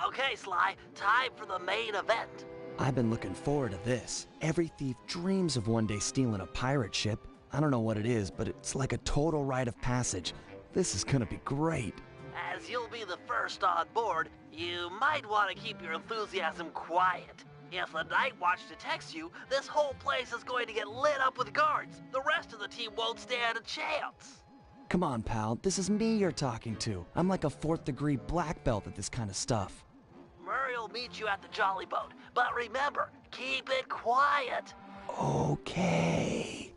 Okay, Sly, time for the main event. I've been looking forward to this. Every thief dreams of one day stealing a pirate ship. I don't know what it is, but it's like a total rite of passage. This is gonna be great. As you'll be the first on board, you might want to keep your enthusiasm quiet. If the Night Watch detects you, this whole place is going to get lit up with guards. The rest of the team won't stand a chance. Come on, pal. This is me you're talking to. I'm like a 4th degree black belt at this kind of stuff. Murray will meet you at the Jolly Boat, but remember, keep it quiet. Okay.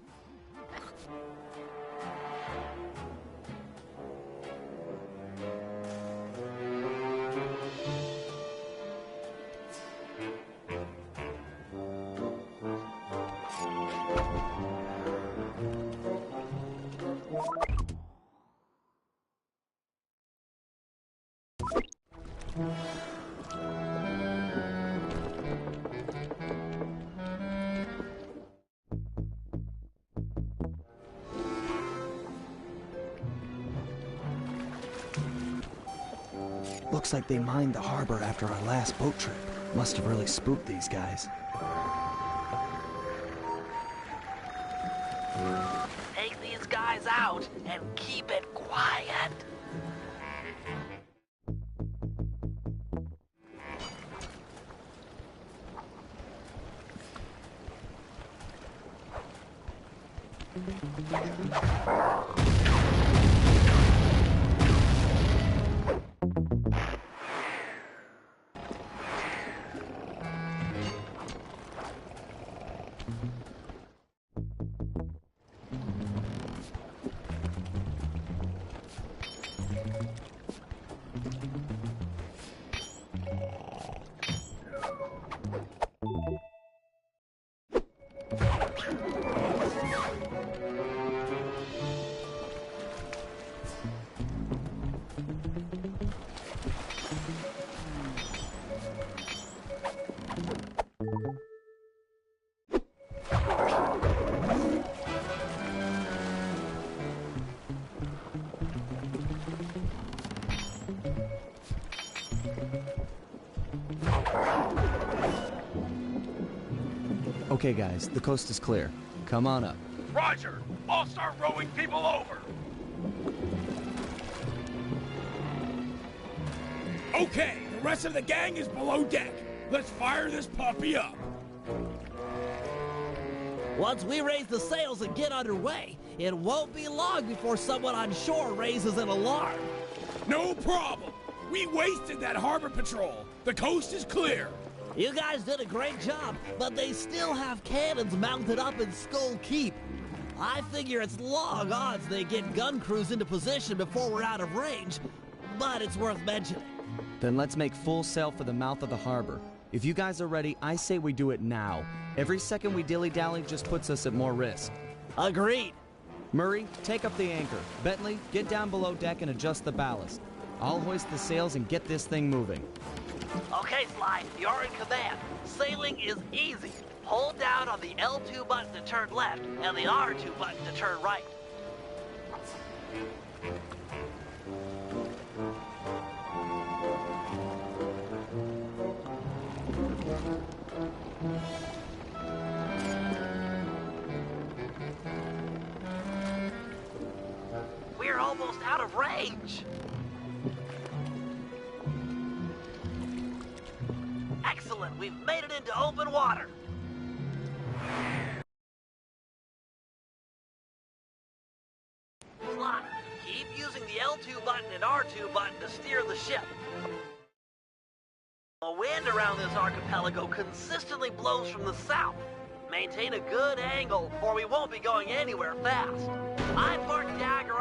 Looks like they mined the harbor after our last boat trip. Must have really spooked these guys. Take these guys out and keep it quiet. Okay, guys, the coast is clear. Come on up. Roger! I'll start rowing people over! Okay, the rest of the gang is below deck. Let's fire this puppy up. Once we raise the sails and get underway, it won't be long before someone on shore raises an alarm. No problem. We wasted that harbor patrol. The coast is clear. You guys did a great job, but they still have cannons mounted up in Skull Keep. I figure it's long odds they get gun crews into position before we're out of range, but it's worth mentioning. Then let's make full sail for the mouth of the harbor. If you guys are ready, I say we do it now. Every second we dilly-dally just puts us at more risk. Agreed. Murray, take up the anchor. Bentley, get down below deck and adjust the ballast. I'll hoist the sails and get this thing moving. Okay, Sly, you're in command. Sailing is easy. Hold down on the L2 button to turn left and the R2 button to turn right. We're almost out of range. Excellent, we've made it into open water. Sly, keep using the L2 button and R2 button to steer the ship. The wind around this archipelago consistently blows from the south. Maintain a good angle, or we won't be going anywhere fast. I marked Dagger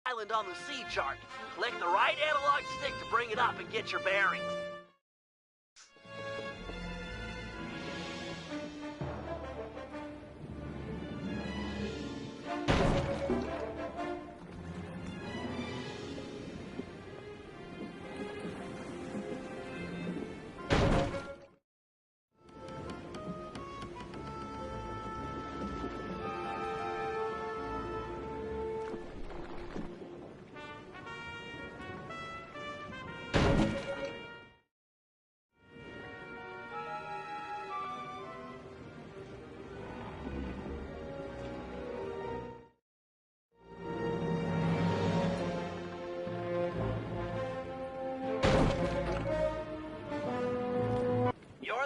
Island on the sea chart. Click the right analog stick to bring it up and get your bearings.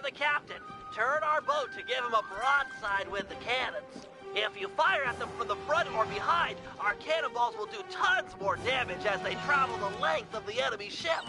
The captain. Turn our boat to give him a broadside with the cannons. If you fire at them from the front or behind, our cannonballs will do tons more damage as they travel the length of the enemy ship.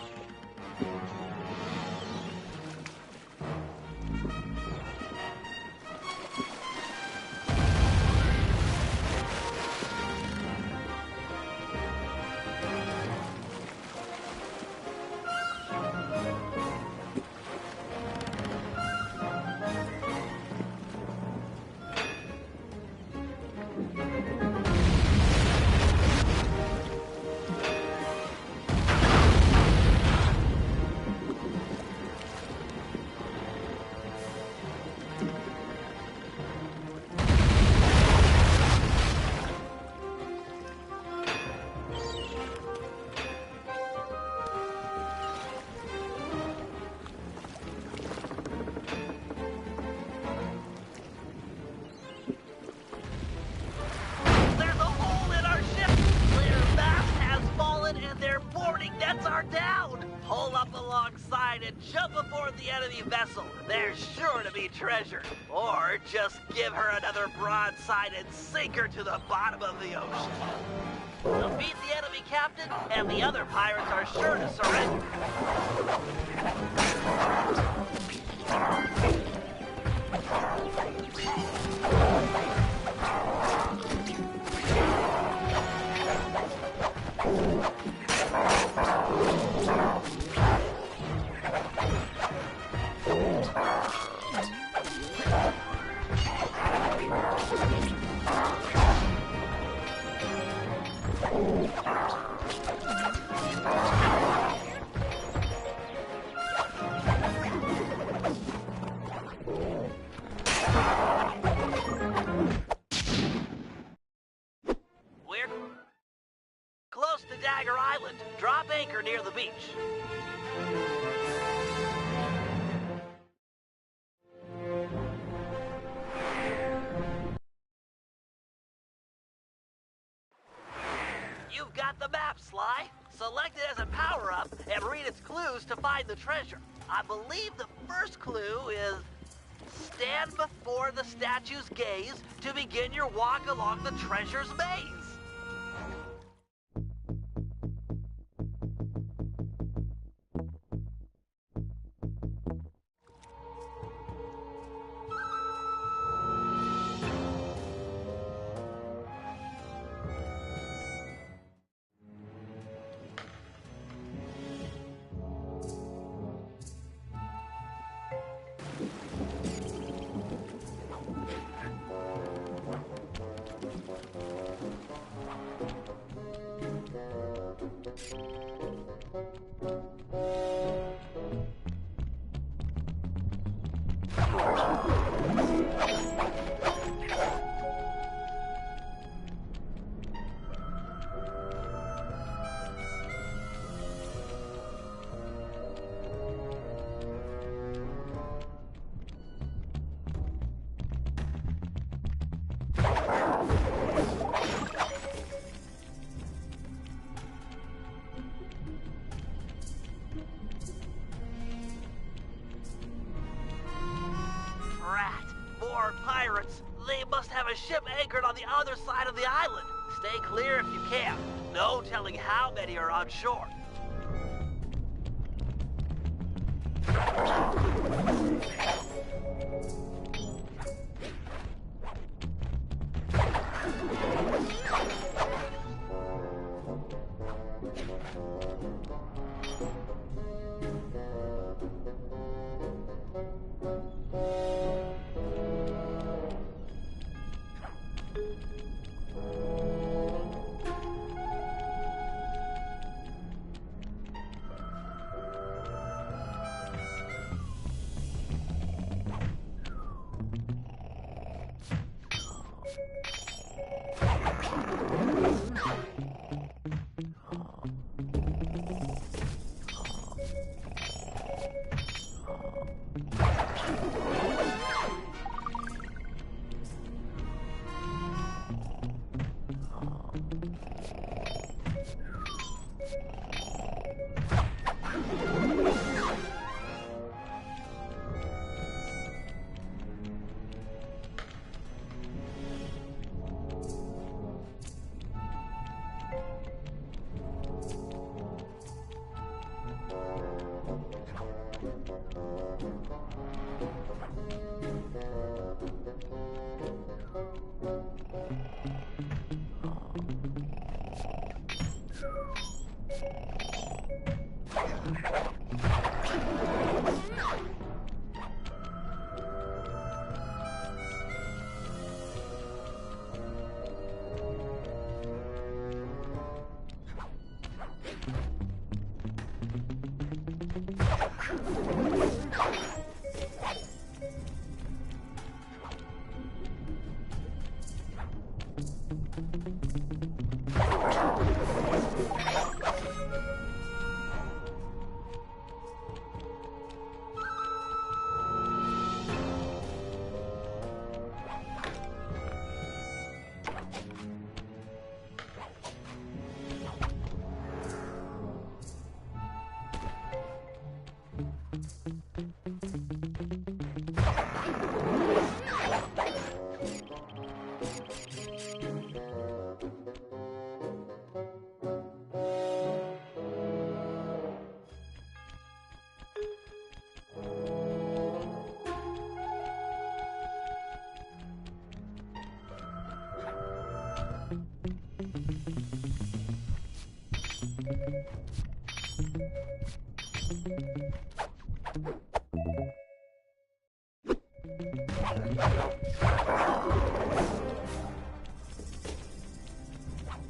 And jump aboard the enemy vessel. There's sure to be treasure. Or just give her another broadside and sink her to the bottom of the ocean. Defeat the enemy captain, and the other pirates are sure to surrender. We're close to Dagger Island. Drop anchor near the beach. You've got the map, Sly. Select it as a power-up and read its clues to find the treasure. I believe the first clue is stand before the statue's gaze to begin your walk along the treasure's maze. More pirates. They must have a ship anchored on the other side of the island. Stay clear if you can. No telling how many are on shore.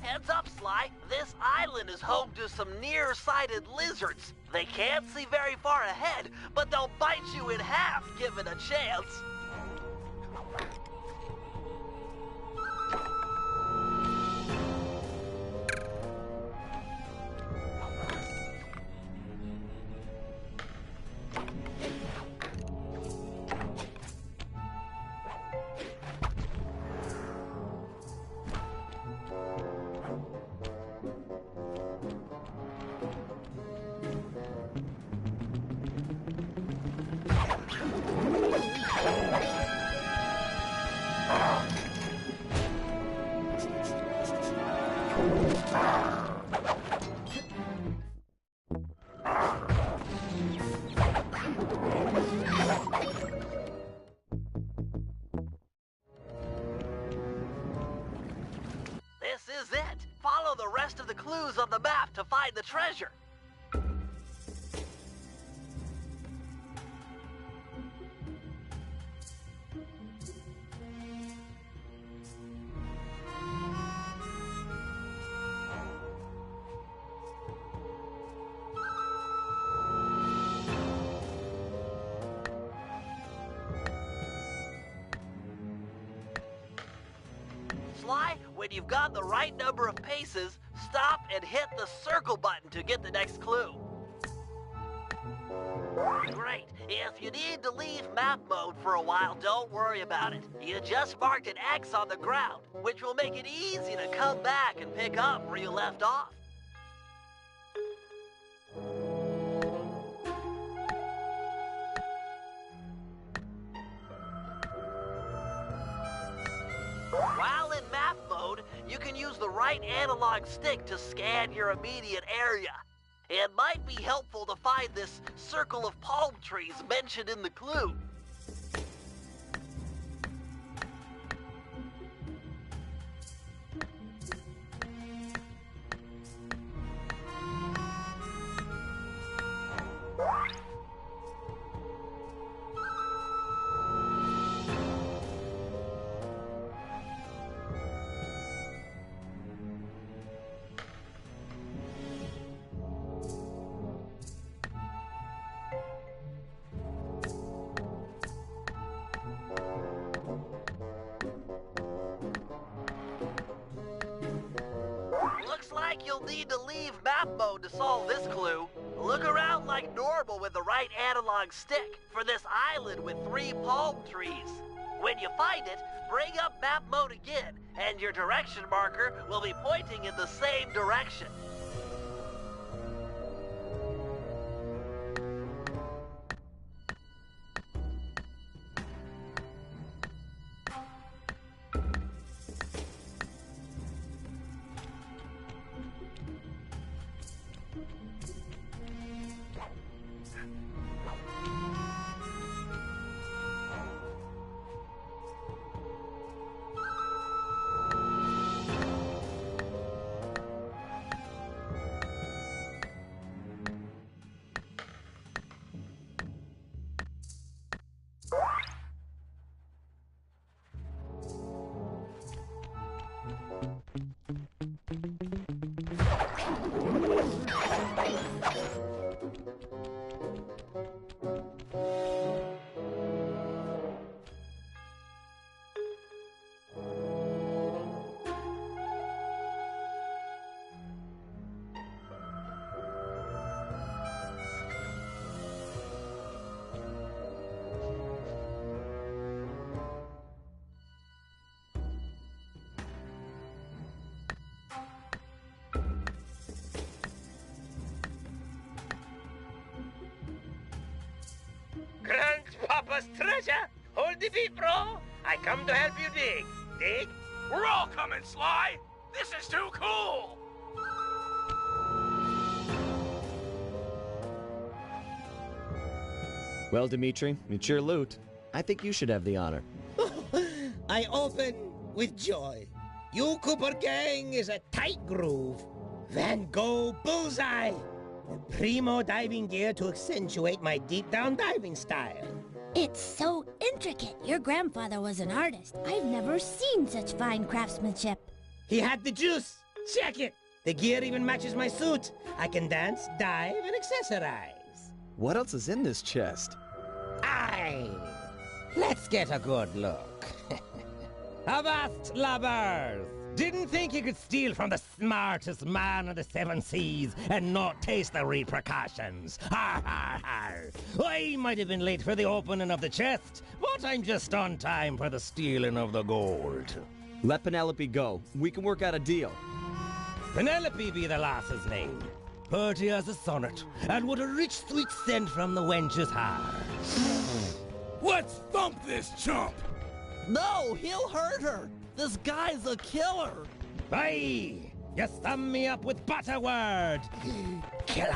Heads up, Sly. This island is home to some nearsighted lizards. They can't see very far ahead, but they'll bite you in half given a chance. This is it. Follow the rest of the clues on the map to find the treasure. Sly, when you've got the right number of paces, stop and hit the circle button to get the next clue. Great. If you need to leave map mode for a while, don't worry about it. You just marked an X on the ground, which will make it easy to come back and pick up where you left off. While in map mode, you can use the right analog stick to scan your immediate area. It might be helpful to find this circle of palm trees mentioned in the clue. Looks like you'll need to leave map mode to solve this clue. Look around like normal with the right analog stick for this island with 3 palm trees. When you find it, bring up map mode again, and your direction marker will be pointing in the same direction. Grandpapa's treasure? Hold the beat, bro. I come to help you dig. Dig? We're all coming, Sly! This is too cool! Well, Dimitri, it's your loot. I think you should have the honor. I open with joy. You Cooper gang is a tight groove. Van Gogh bullseye. Primo diving gear to accentuate my deep-down diving style. It's so intricate. Your grandfather was an artist. I've never seen such fine craftsmanship. He had the juice. Check it. The gear even matches my suit. I can dance, dive, and accessorize. What else is in this chest? Aye. Let's get a good look. Avast, lubbers! Didn't think you could steal from the smartest man of the 7 seas and not taste the repercussions. Ha ha ha! I might have been late for the opening of the chest, but I'm just on time for the stealing of the gold. Let Penelope go. We can work out a deal. Penelope be the lass's name. Purty as a sonnet, and what a rich sweet scent from the wench's heart. Let's thump this chump! No, he'll hurt her. This guy's a killer. Aye, You sum me up with but a word. Killer.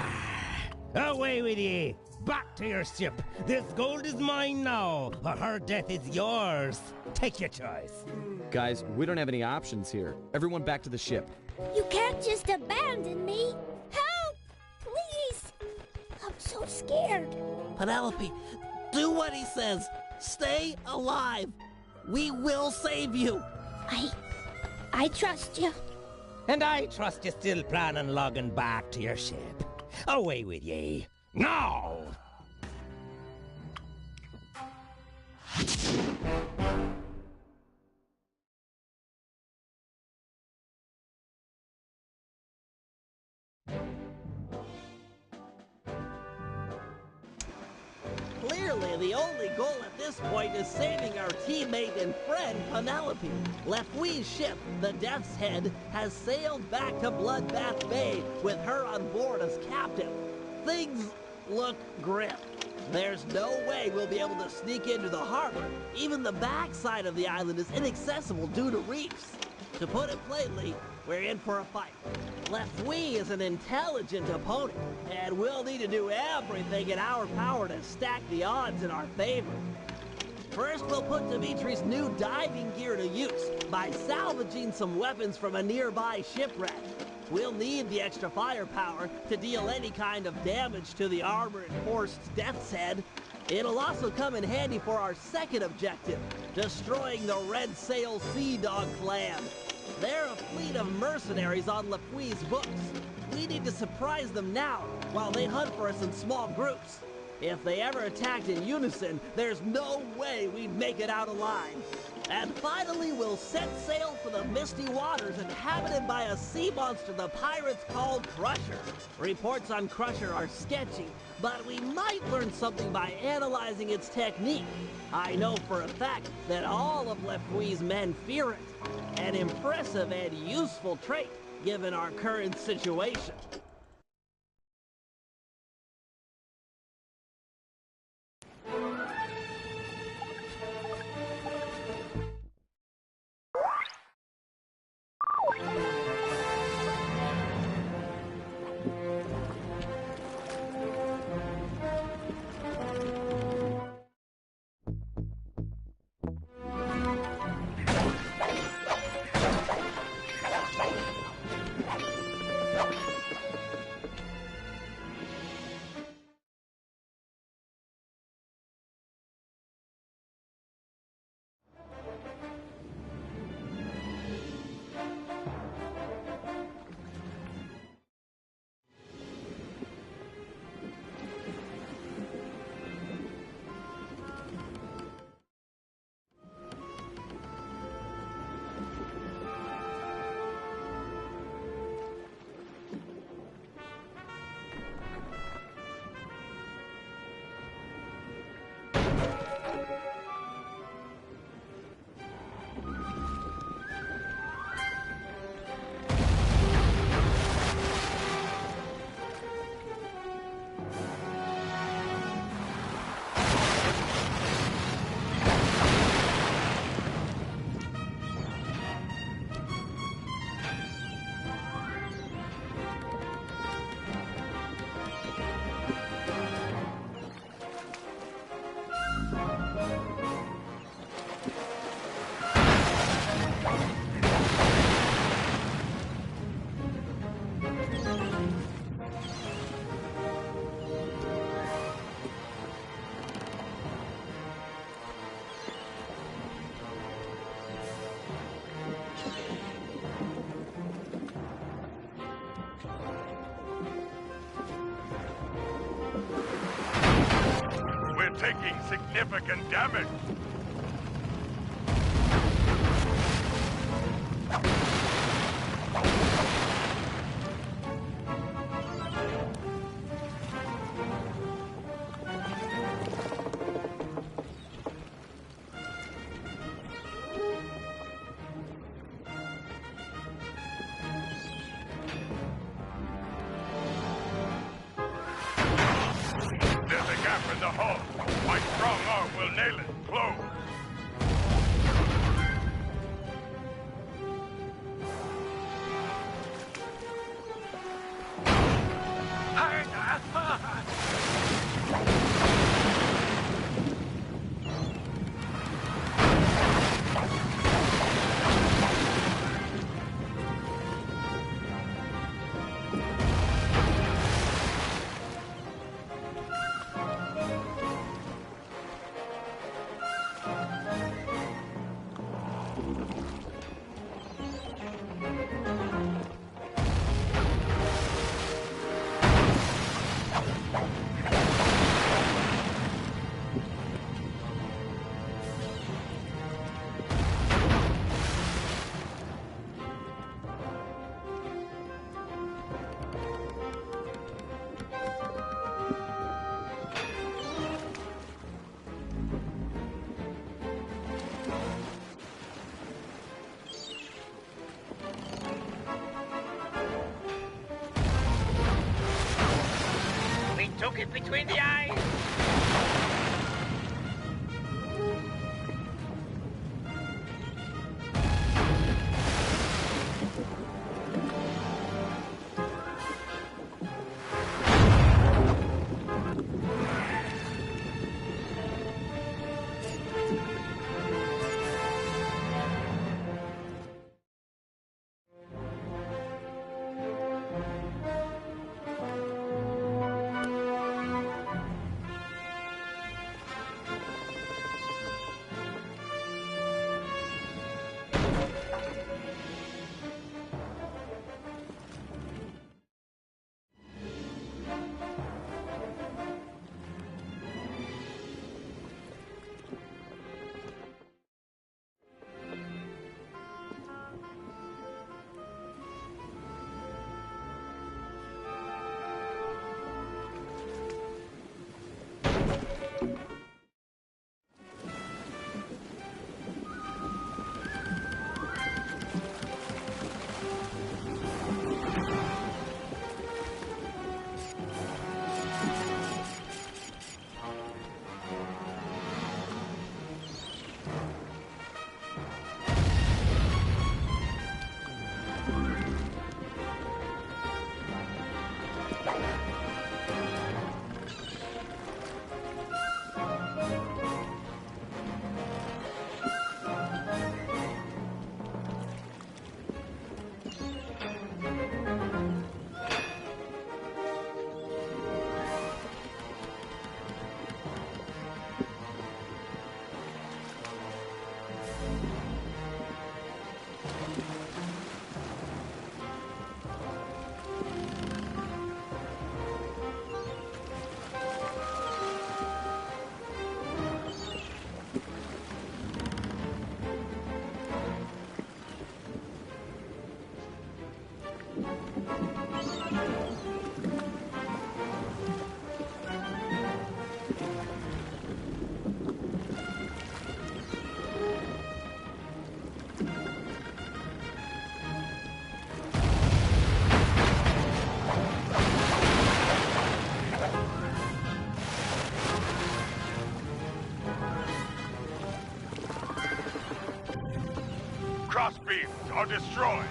Away with ye. Back to your ship. This gold is mine now, or her death is yours. Take your choice. Guys, we don't have any options here. Everyone back to the ship. You can't just abandon me. Help! Please! I'm so scared. Penelope, do what he says. Stay alive. We will save you. I trust you. And I trust you still plan on logging back to your ship. Away with ye. Now! Clearly, the only goal at this point is saving our teammate and friend, Penelope. Lefui's ship, the Death's Head, has sailed back to Bloodbath Bay with her on board as captain. Things look grim. There's no way we'll be able to sneak into the harbor. Even the backside of the island is inaccessible due to reefs. To put it plainly, we're in for a fight. Lefui is an intelligent opponent, and we'll need to do everything in our power to stack the odds in our favor. First, we'll put Dimitri's new diving gear to use by salvaging some weapons from a nearby shipwreck. We'll need the extra firepower to deal any kind of damage to the armor-enforced Death's Head. It'll also come in handy for our second objective, destroying the Red Sail Sea Dog clan. They're a fleet of mercenaries on Lefui's books. We need to surprise them now, while they hunt for us in small groups. If they ever attacked in unison, there's no way we'd make it out alive. And finally, we'll set sail for the misty waters inhabited by a sea monster the pirates called Crusher. Reports on Crusher are sketchy, but we might learn something by analyzing its technique. I know for a fact that all of Lefui's men fear it. An impressive and useful trait, given our current situation. Taking significant damage. There's a gap in the hull. My strong arm will nail it. Close. it between the eyes. Crossbeams are destroyed.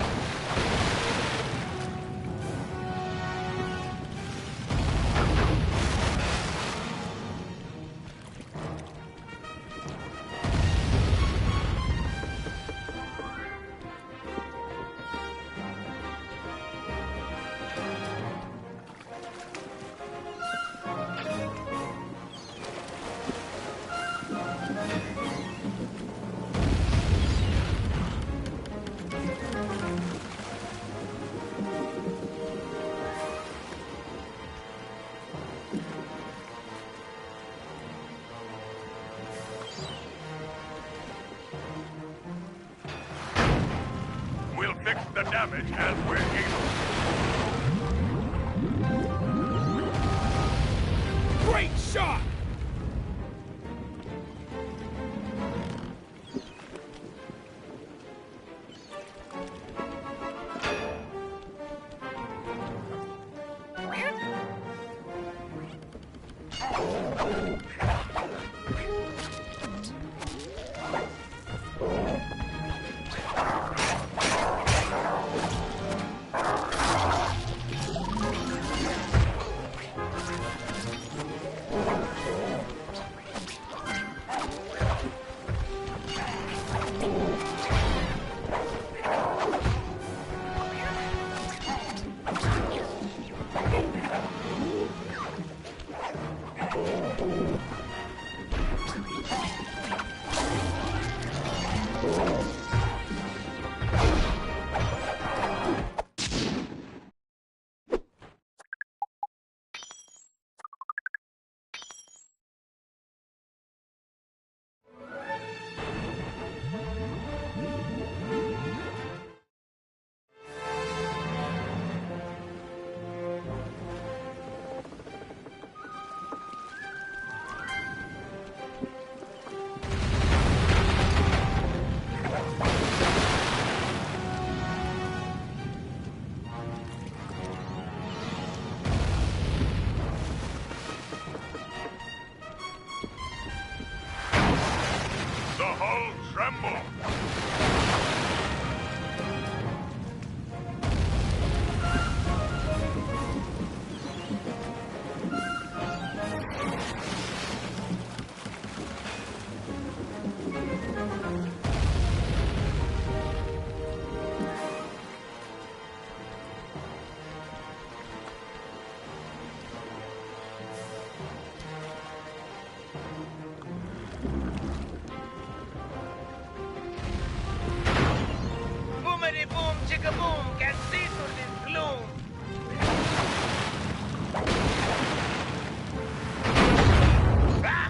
We'll fix the damage as we're able. Great shot! hull tremble. Boomity boom, chicka boom, can see through this gloom. Ah!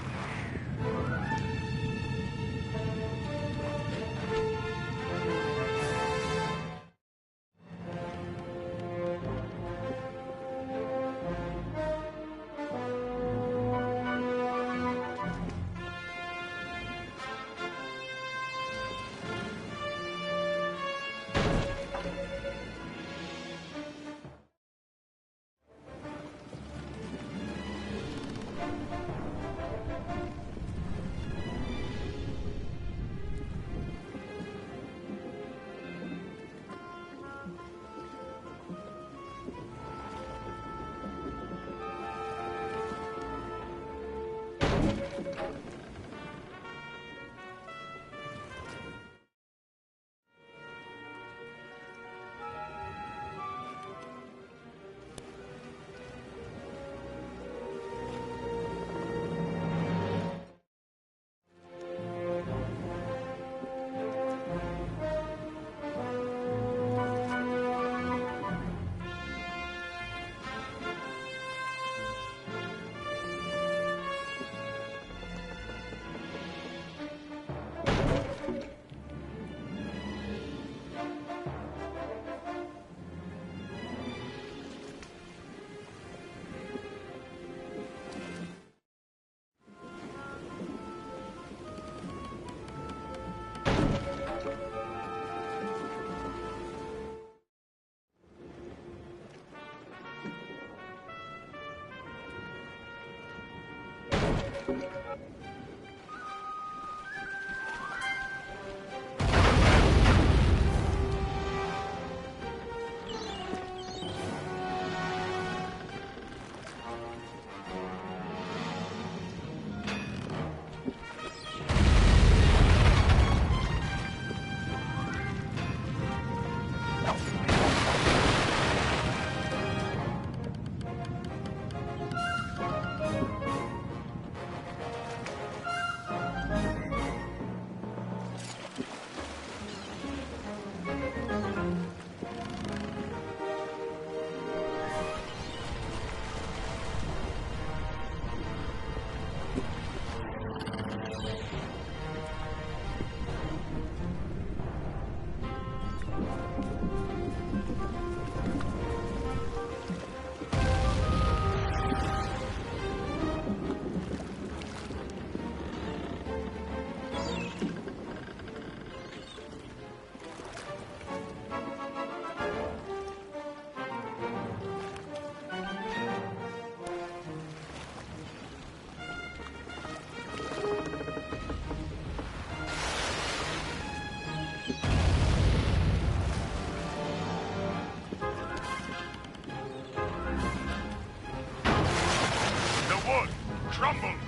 crumbles.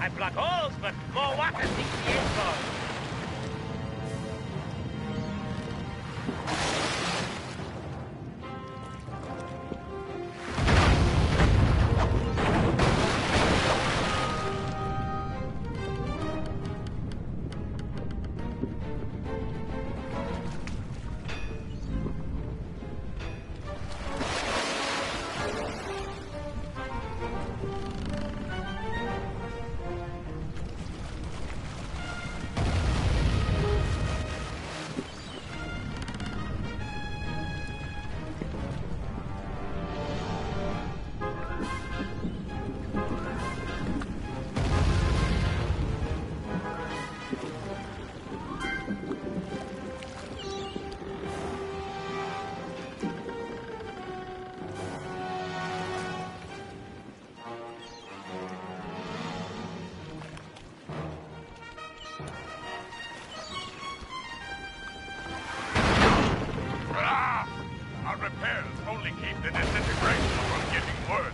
I block holes, but more water sticks the inside. repairs only keep the disintegration from getting worse.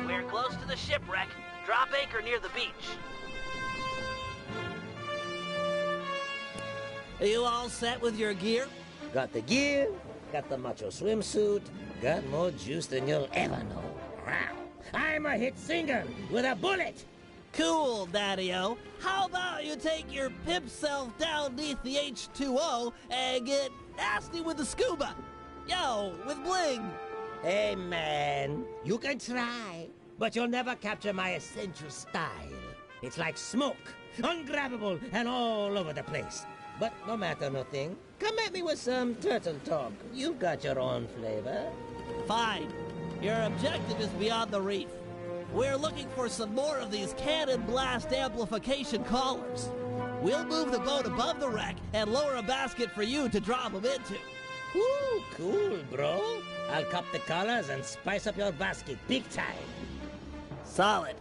We're close to the shipwreck. Drop anchor near the beach. Are you all set with your gear? Got the gear, got the macho swimsuit, got more juice than you'll ever know. Wow. I'm a hit singer with a bullet. Cool, Daddy-O. How about you take your pimp self down beneath the H2O and get nasty with the scuba? Yo, with bling. Hey, man, you can try, but you'll never capture my essential style. It's like smoke, ungrabbable and all over the place. But no matter nothing, come at me with some turtle talk. You've got your own flavor. Fine. Your objective is beyond the reef. We're looking for some more of these cannon blast amplification collars. We'll move the boat above the wreck and lower a basket for you to drop them into. Ooh, cool, bro. I'll cop the collars and spice up your basket big time. Solid.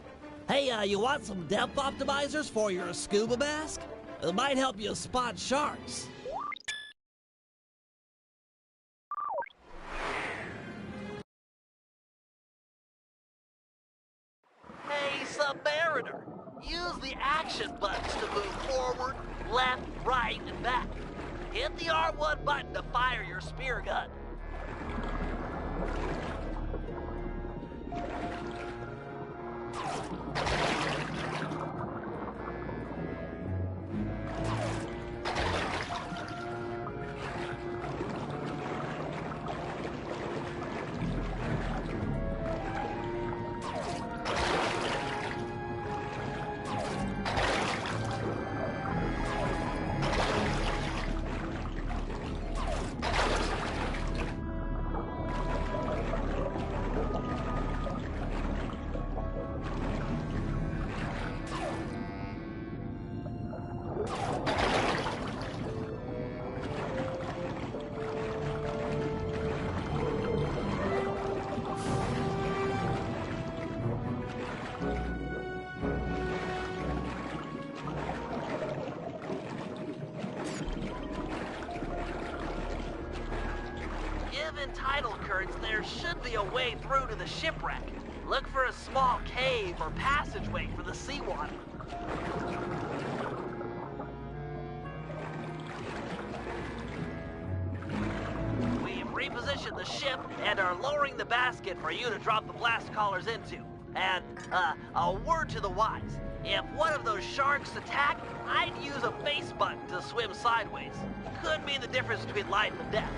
Hey, you want some depth optimizers for your scuba mask? It might help you spot sharks. Hey, Submariner! Use the action buttons to move forward, left, right, and back. Hit the R1 button to fire your spear gun. Given tidal currents, there should be a way through to the shipwreck. Look for a small cave or passageway for the seawater. We've repositioned the ship and are lowering the basket for you to drop the blast collars into. And, a word to the wise. If one of those sharks attack, I'd use a face button to swim sideways. Could be the difference between life and death.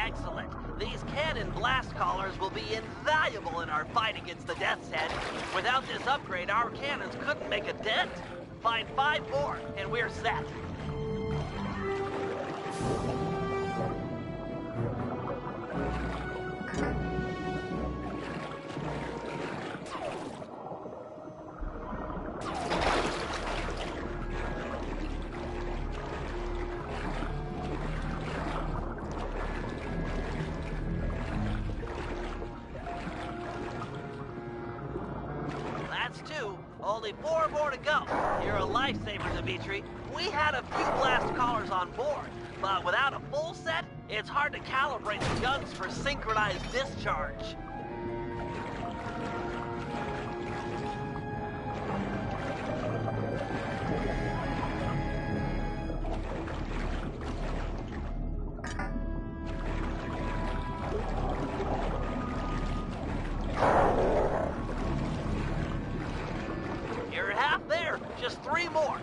Excellent. These cannon blast collars will be invaluable in our fight against the Death's Head. Without this upgrade, our cannons couldn't make a dent. Find 5 more, and we're set. Only 4 more to go. You're a lifesaver, Dimitri. We had a few blast collars on board, but without a full set, it's hard to calibrate the guns for synchronized discharge. Just 3 more.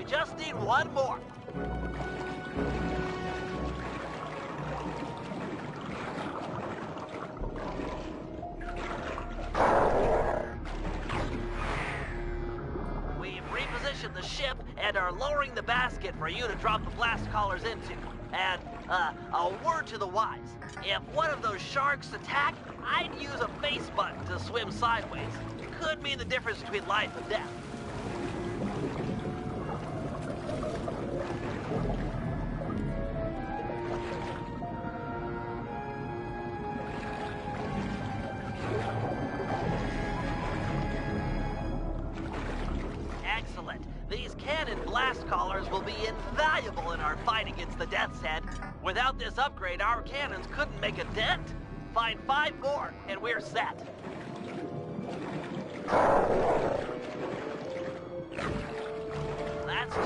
Just need 1 more. We've repositioned the ship and are lowering the basket for you to drop the blast collars into. And, a word to the wise. If one of those sharks attack, I'd use a face button to swim sideways. Could mean the difference between life and death. These cannon blast collars will be invaluable in our fight against the Death's Head. Without this upgrade, our cannons couldn't make a dent. Find 5 more, and we're set. That's 2.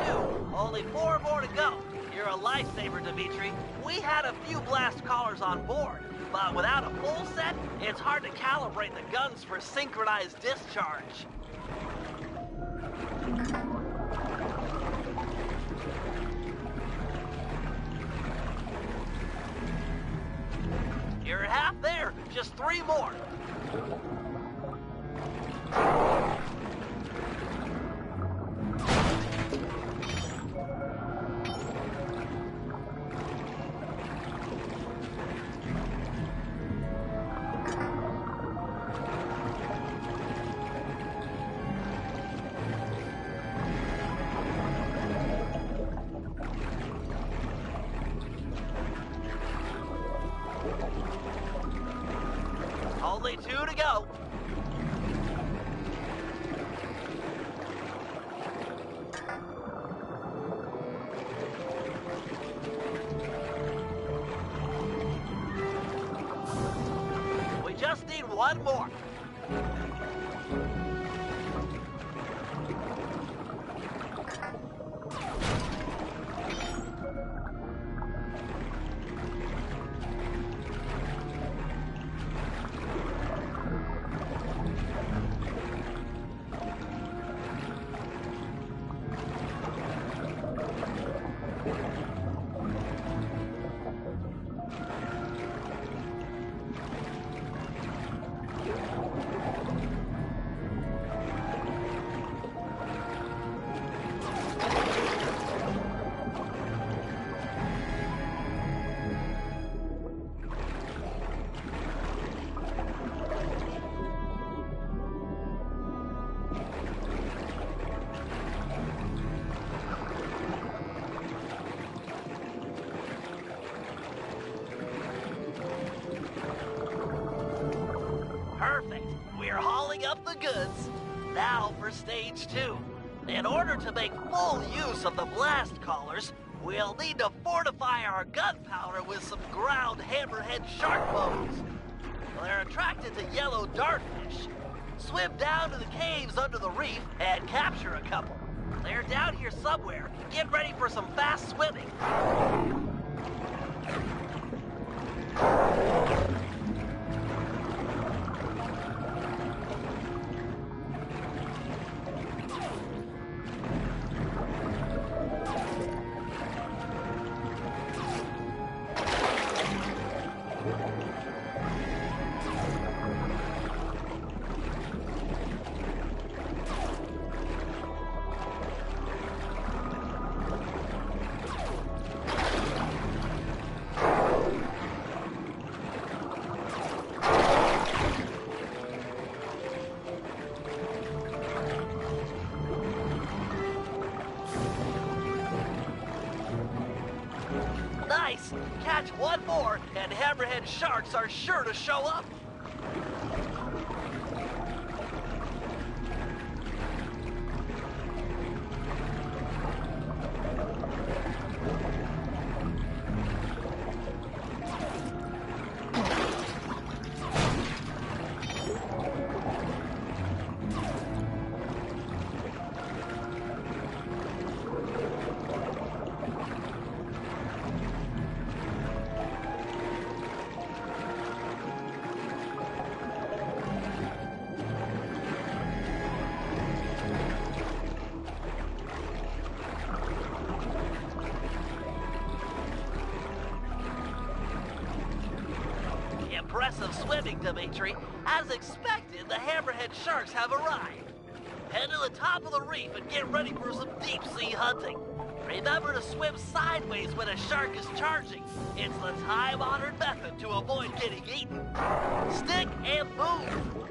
Only 4 more to go. You're a lifesaver, Dimitri. We had a few blast collars on board, but without a full set, it's hard to calibrate the guns for synchronized discharge. You're half there. Just 3 more. Only 2 to go. We just need 1 more. up the goods. Now for stage 2. In order to make full use of the blast collars, we'll need to fortify our gunpowder with some ground hammerhead shark bones. They're attracted to yellow dartfish. Swim down to the caves under the reef and capture a couple. They're down here somewhere. Get ready for some fast swimming. Nice! Catch one more, and hammerhead sharks are sure to show up. Impressive swimming, Dimitri. As expected, the hammerhead sharks have arrived. Head to the top of the reef and get ready for some deep-sea hunting. Remember to swim sideways when a shark is charging. It's the time-honored method to avoid getting eaten. Stick and move.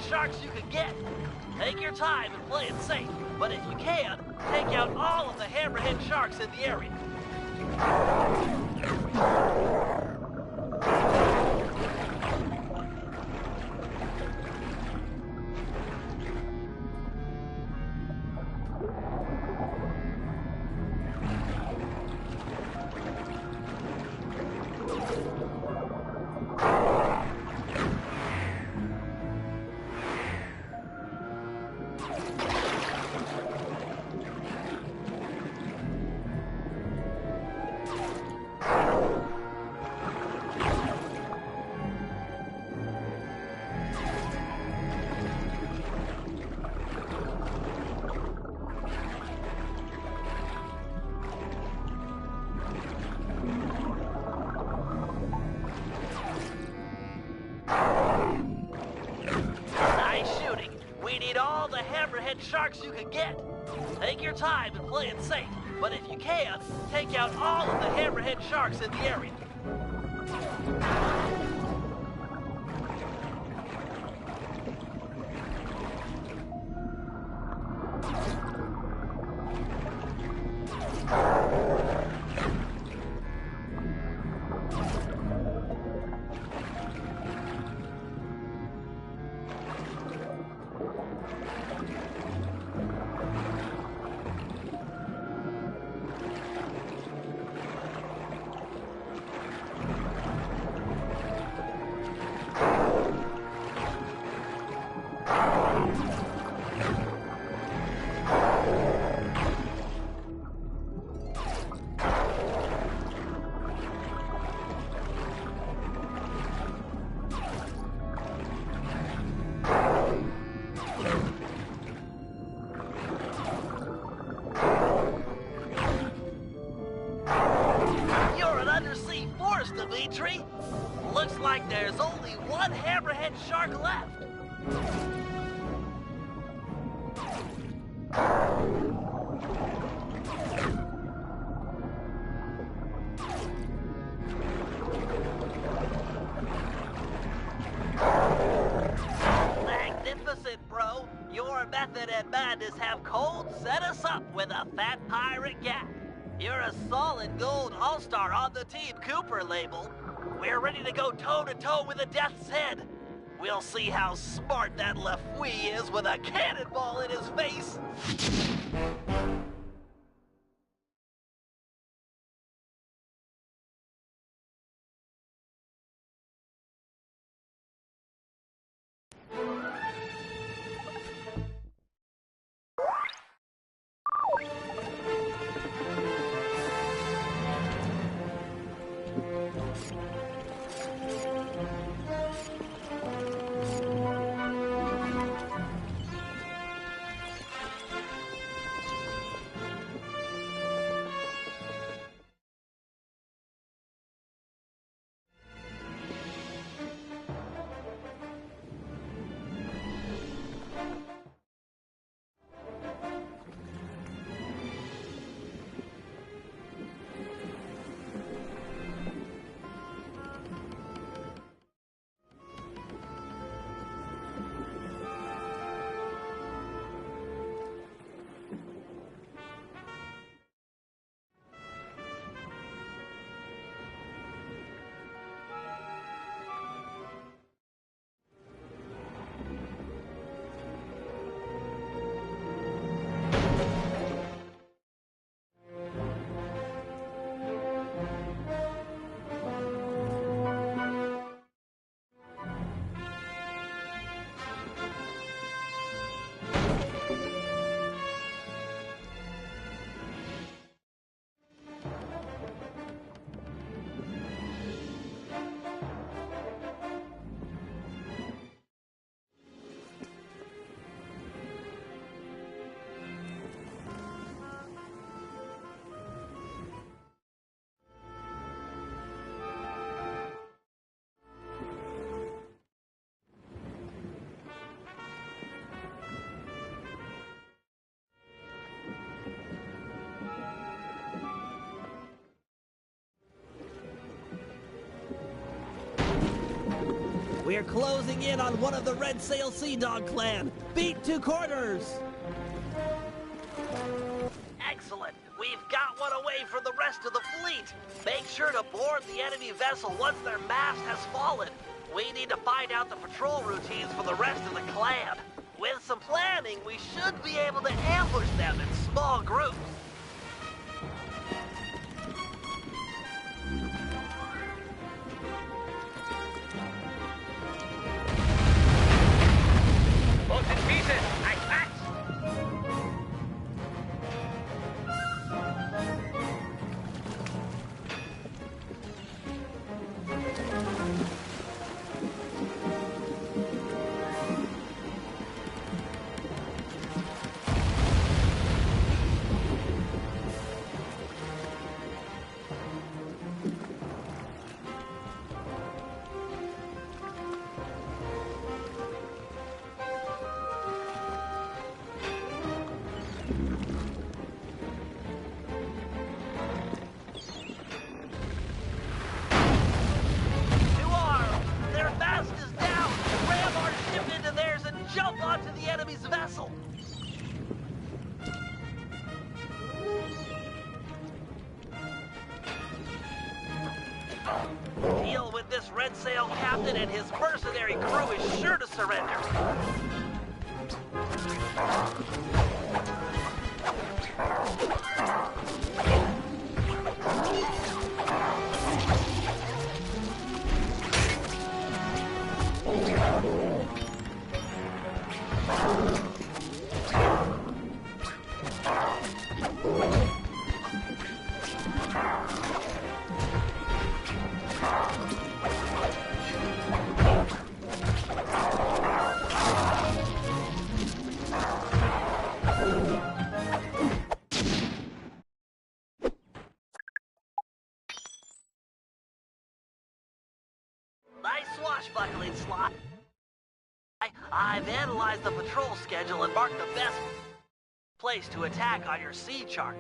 Sharks you can get. Take your time and play it safe, but if you can, take out all of the hammerhead sharks in the area. Sharks you can get. Take your time and play it safe, but if you can, take out all of the hammerhead sharks in the area. entry? Looks like there's only one hammerhead shark left. Magnificent, bro. Your method and madness have cold set us up with a fat pirate gap. You're a solid gold all-star on the Team Cooper label. We're ready to go toe-to-toe with the Death's Head. We'll see how smart that Lafouille is with a cannonball in his face. We're closing in on one of the Red Sail Sea Dog clan. Beat 2 quarters. Excellent. We've got one away from the rest of the fleet. Make sure to board the enemy vessel once their mast has fallen. We need to find out the patrol routines for the rest of the clan. With some planning, we should be able to ambush them in small groups. Both in pieces. I catch. Onto the enemy's vessel. Deal with this Red Sail captain and his mercenary crew is sure to surrender. swashbuckling Sly. I've analyzed the patrol schedule and marked the best place to attack on your sea chart.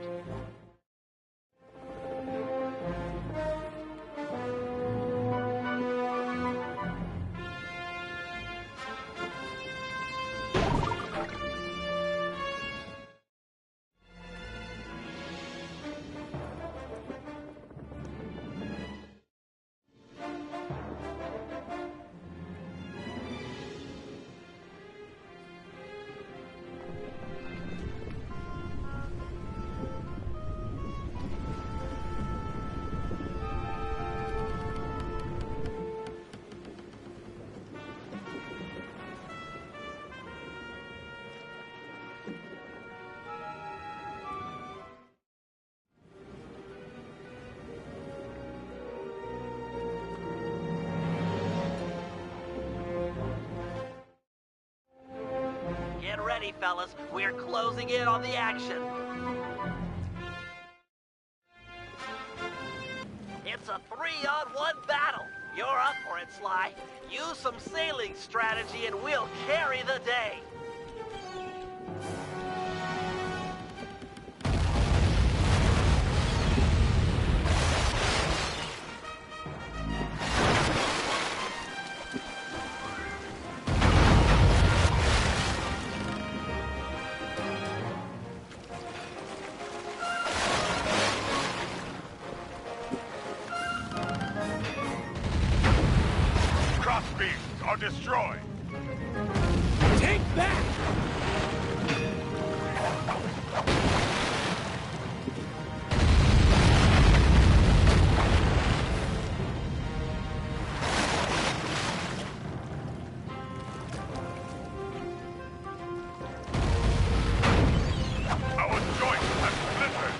Get ready, fellas. We're closing in on the action. It's a 3-on-1 battle. You're up for it, Sly. Use some sailing strategy and we'll carry the day. Crossbeams are destroyed. Take that! Our joints have splintered.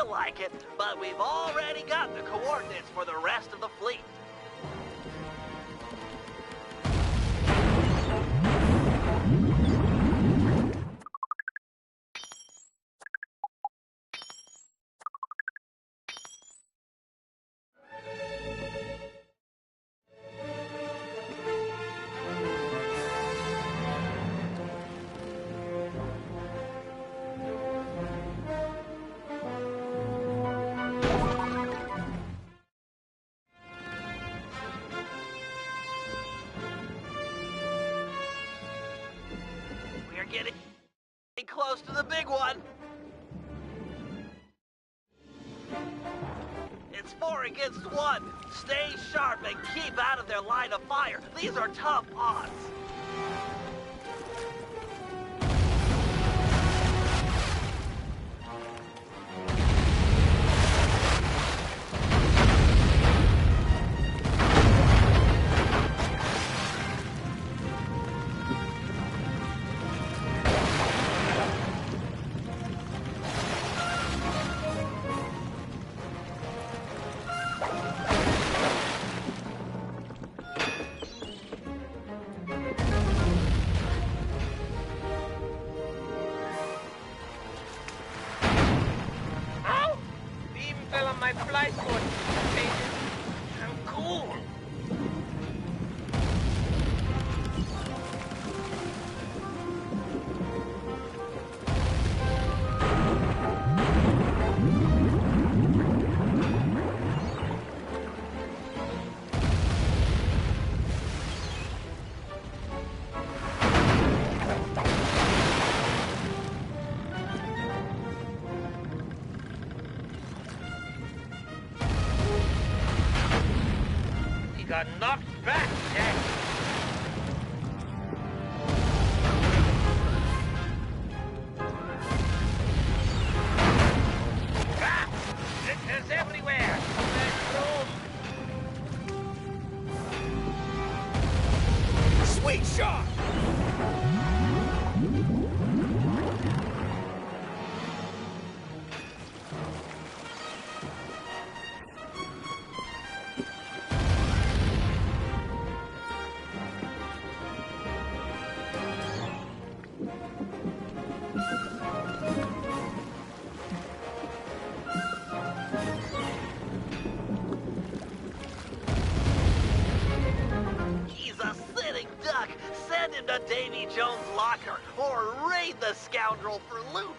Like it, but we've already got the coordinates for the rest of the fleet. Getting close to the big one. It's 4 against 1. Stay sharp and keep out of their line of fire. These are tough odds. got knocked back, Jack. Rats! Splinters everywhere! Let's roll! Sweet shot! He's a sitting duck. Send him to Davy Jones' locker or raid the scoundrel for loot.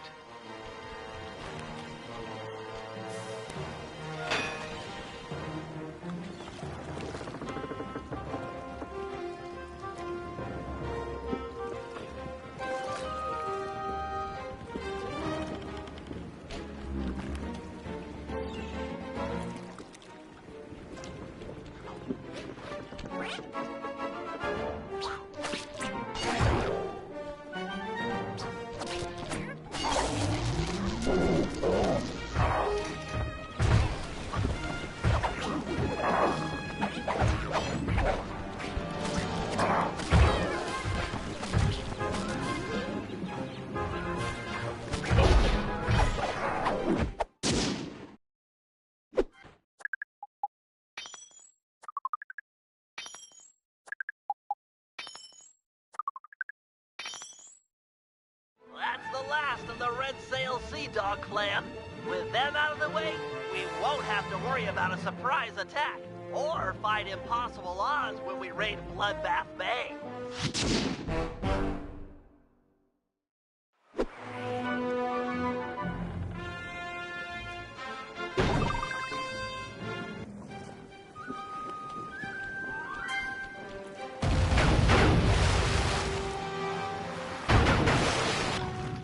That's the last of the Red Sail Sea Dog clan. With them out of the way, we won't have to worry about a surprise attack or fight impossible odds when we raid Bloodbath Bay.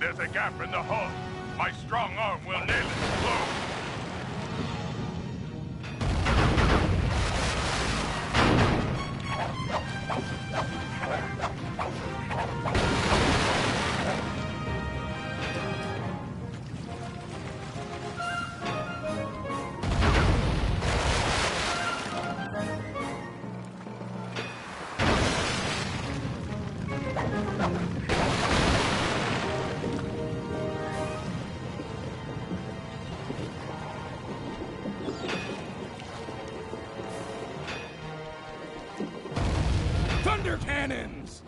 There's a gap in the hull. My strong arm will nail it. Close. Thunder cannons!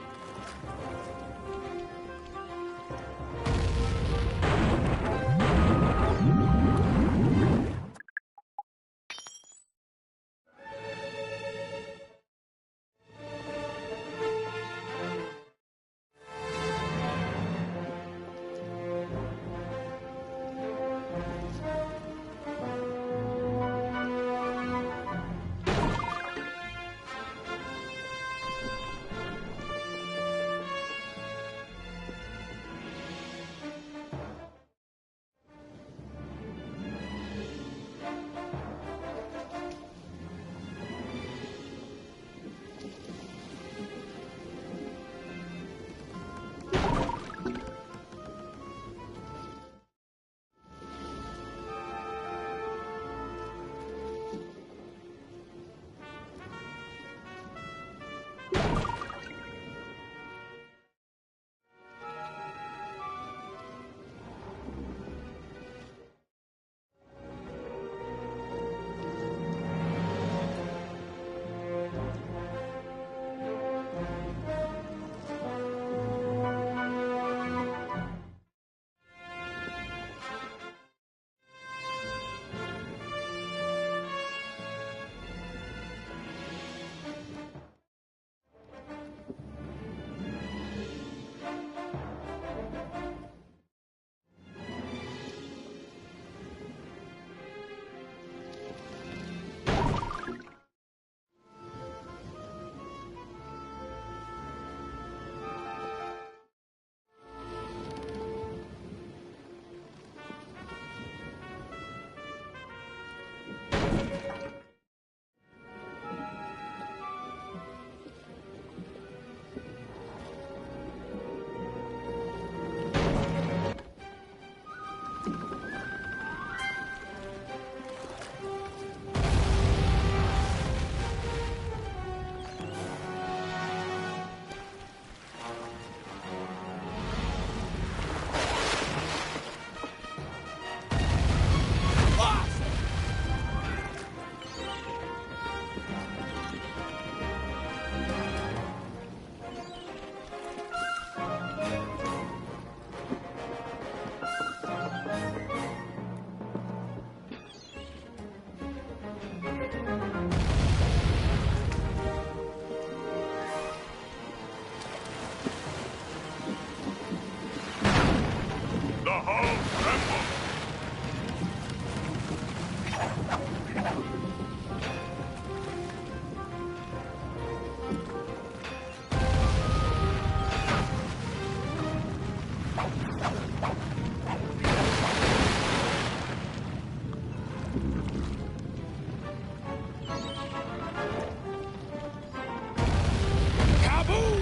Move!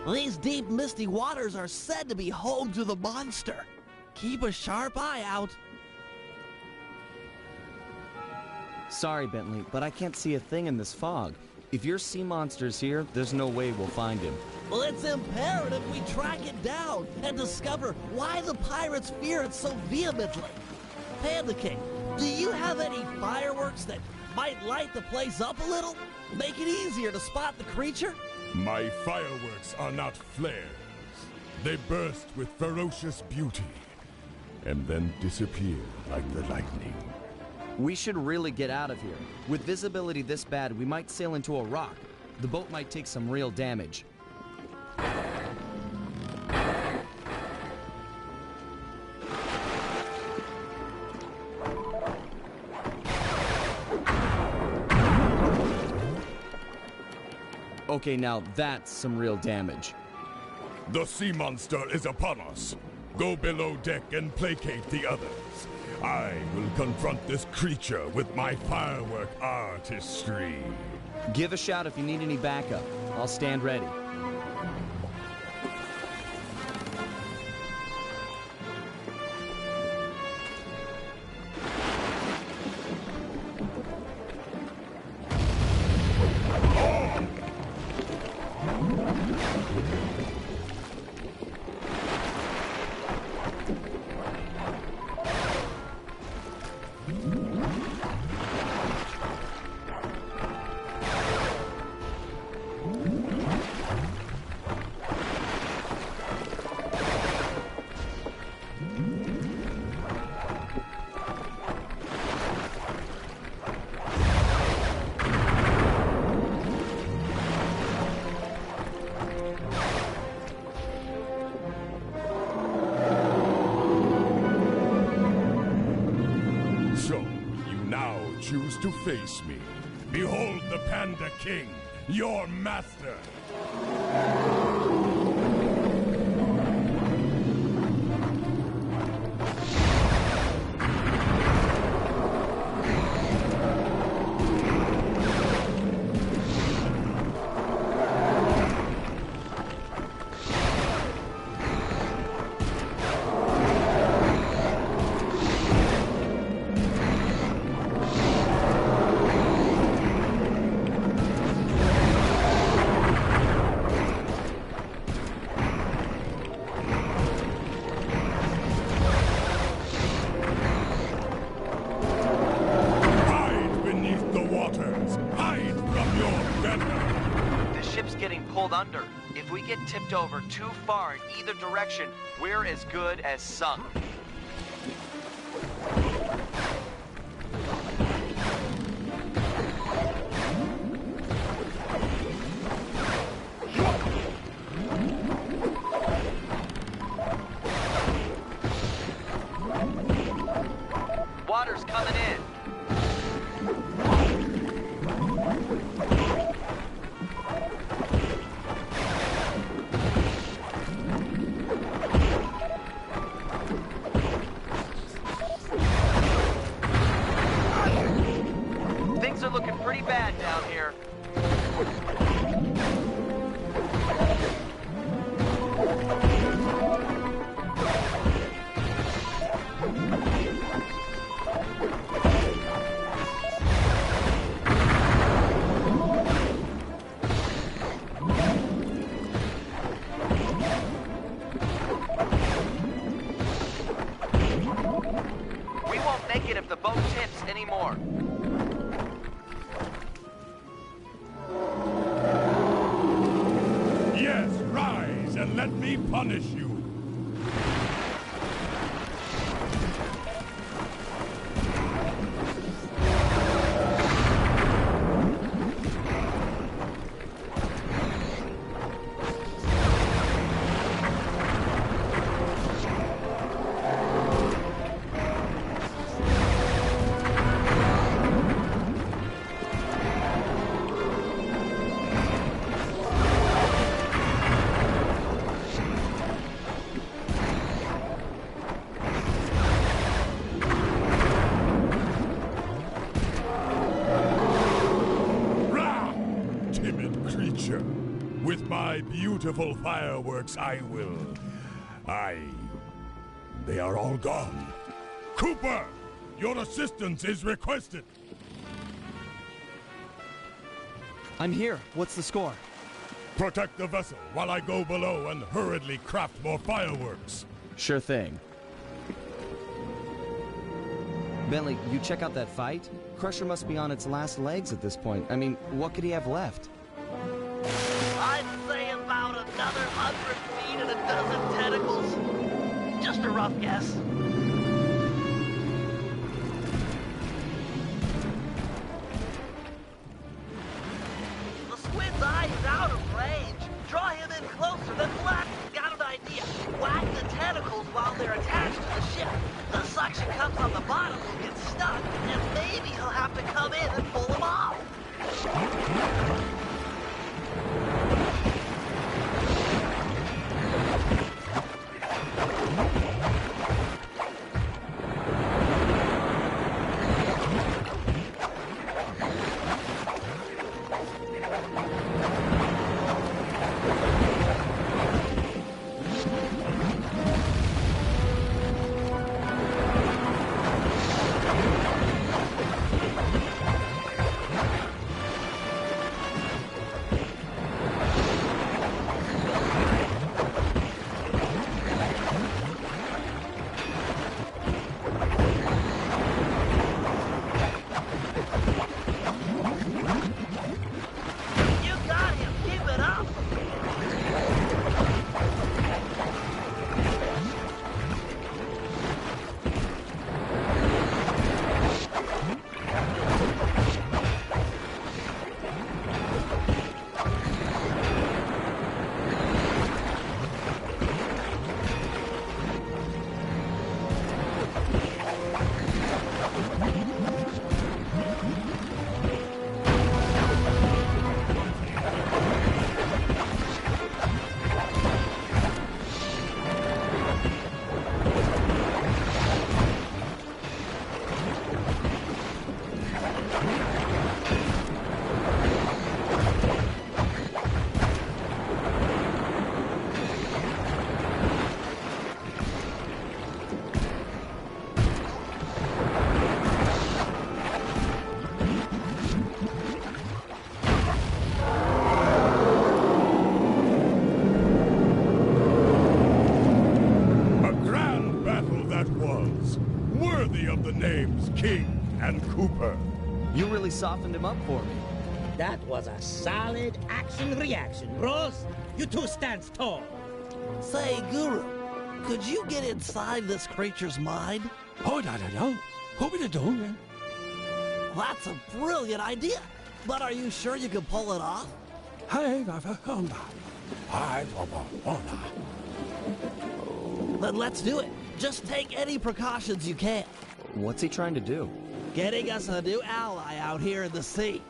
These deep, misty waters are said to be home to the monster. Keep a sharp eye out. Sorry, Bentley, but I can't see a thing in this fog. If your sea monster's here, there's no way we'll find him. Well, it's imperative we track it down and discover why the pirates fear it so vehemently. Panda King, do you have any fireworks that might light the place up a little? Make it easier to spot the creature? My fireworks are not flares. They burst with ferocious beauty and then disappear like the lightning. We should really get out of here. With visibility this bad, we might sail into a rock. The boat might take some real damage. Okay, now that's some real damage. The sea monster is upon us. Go below deck and placate the others. I will confront this creature with my firework artistry. Give a shout if you need any backup. I'll stand ready. Choose to face me. Behold the Panda King, your master. Under. If we get tipped over too far in either direction, we're as good as sunk. Water's coming in. make it if the boat tips anymore. Yes, rise and let me punish you. With my beautiful fireworks, I will. They are all gone. Cooper, your assistance is requested. I'm here. What's the score? Protect the vessel while I go below and hurriedly craft more fireworks. Sure thing. Bentley, you check out that fight? Crusher must be on its last legs at this point. I mean, what could he have left? I'd say about another 100 feet and a dozen tentacles. Just a rough guess. The squid's eye is out of range. Draw him in closer, then Black got an idea. Whack the tentacles while they're attached to the ship. The suction cups on the bottom will get stuck, and maybe he'll have to come in and pull them off. Cooper. You really softened him up for me. That was a solid action-reaction, bros. You two stand tall. Say, Guru, could you get inside this creature's mind? Oh, no. Who be the doing? That's a brilliant idea. But are you sure you can pull it off? Then let's do it. Just take any precautions you can. What's he trying to do? Getting us a new ally out here in the sea.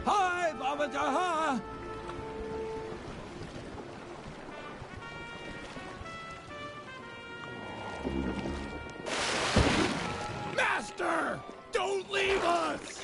Hi, Baba. Master! Don't leave us!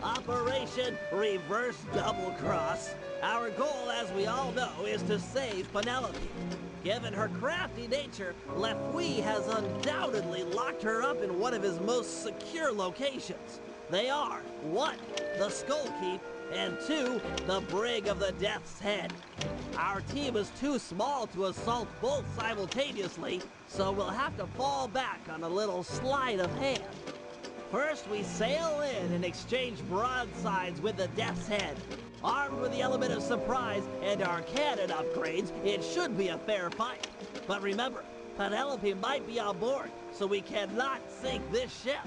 Operation Reverse Double Cross. Our goal, as we all know, is to save Penelope. Given her crafty nature, Lefouille has undoubtedly locked her up in one of his most secure locations. They are 1. The Skull Keep, and 2. The Brig of the Death's Head. Our team is too small to assault both simultaneously, so we'll have to fall back on a little sleight of hand. First, we sail in and exchange broadsides with the Death's Head. Armed with the element of surprise and our cannon upgrades, it should be a fair fight. But remember, Penelope might be on board, so we cannot sink this ship.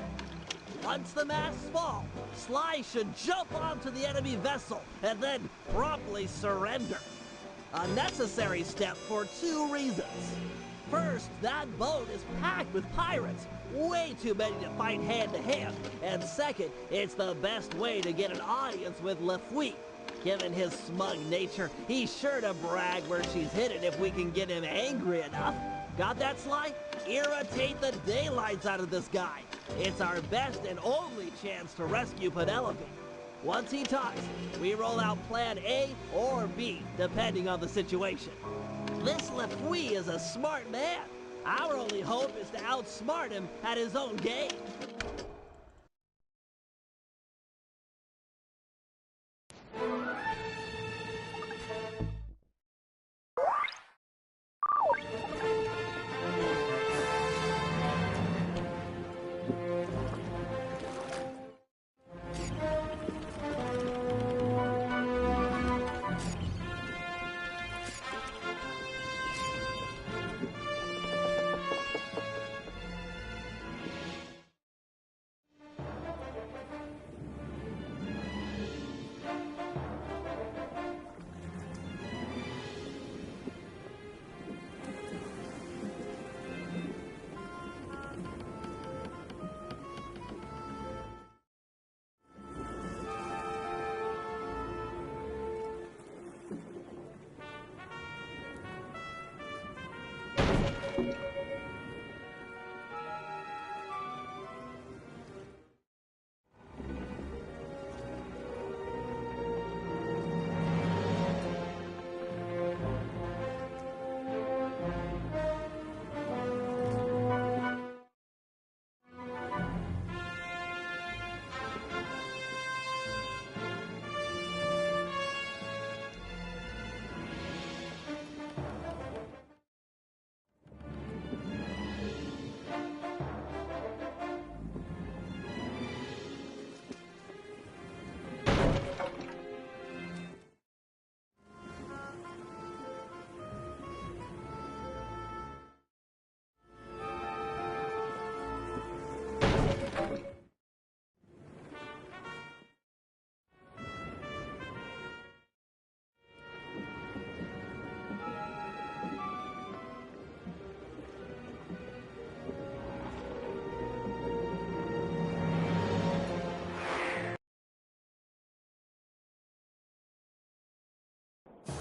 Once the masts fall, Sly should jump onto the enemy vessel and then promptly surrender. A necessary step for 2 reasons. First, that boat is packed with pirates, way too many to fight hand-to-hand. And second, it's the best way to get an audience with Lefouille. Given his smug nature, he's sure to brag where she's hidden if we can get him angry enough. Got that, Sly? Irritate the daylights out of this guy. It's our best and only chance to rescue Penelope. Once he talks, we roll out plan A or B, depending on the situation. This Lefouille is a smart man. Our only hope is to outsmart him at his own game.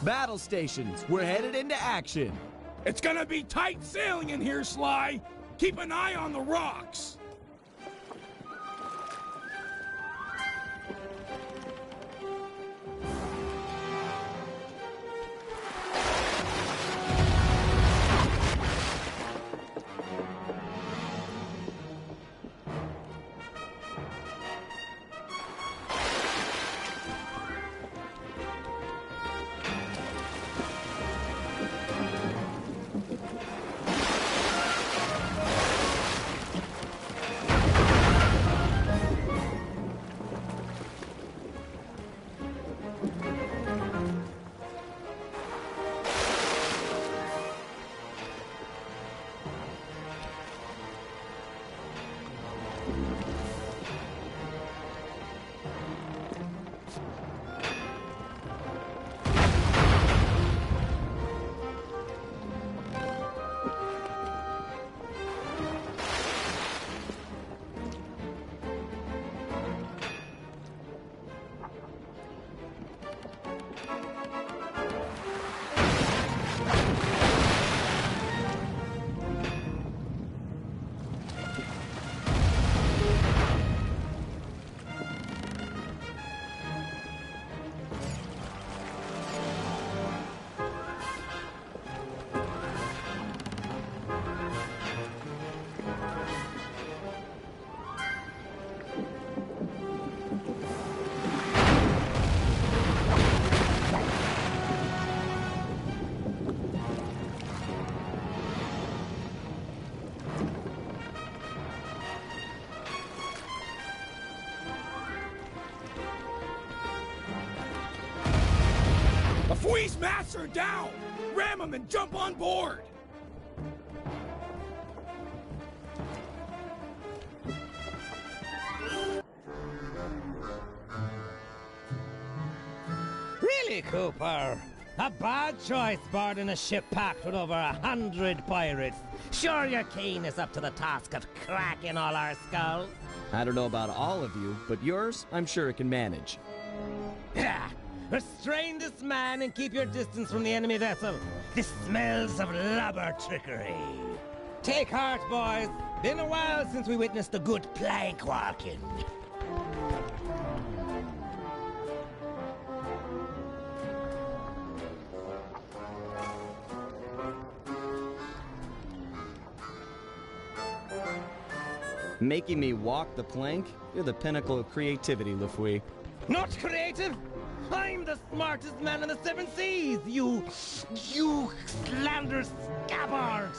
Battle stations, we're headed into action. It's gonna be tight sailing in here, Sly. Keep an eye on the rocks. Squeeze Master down! Ram him and jump on board! Really, Cooper? A bad choice boarding a ship packed with over 100 pirates. Sure your Keen is up to the task of cracking all our skulls? I don't know about all of you, but yours, I'm sure it can manage. Restrain this man and keep your distance from the enemy vessel. This smells of lubber trickery. Take heart, boys. Been a while since we witnessed a good plank walking. Making me walk the plank? You're the pinnacle of creativity, Lafouille. Not creative? I'm the smartest man in the seven seas, you slander scabbard!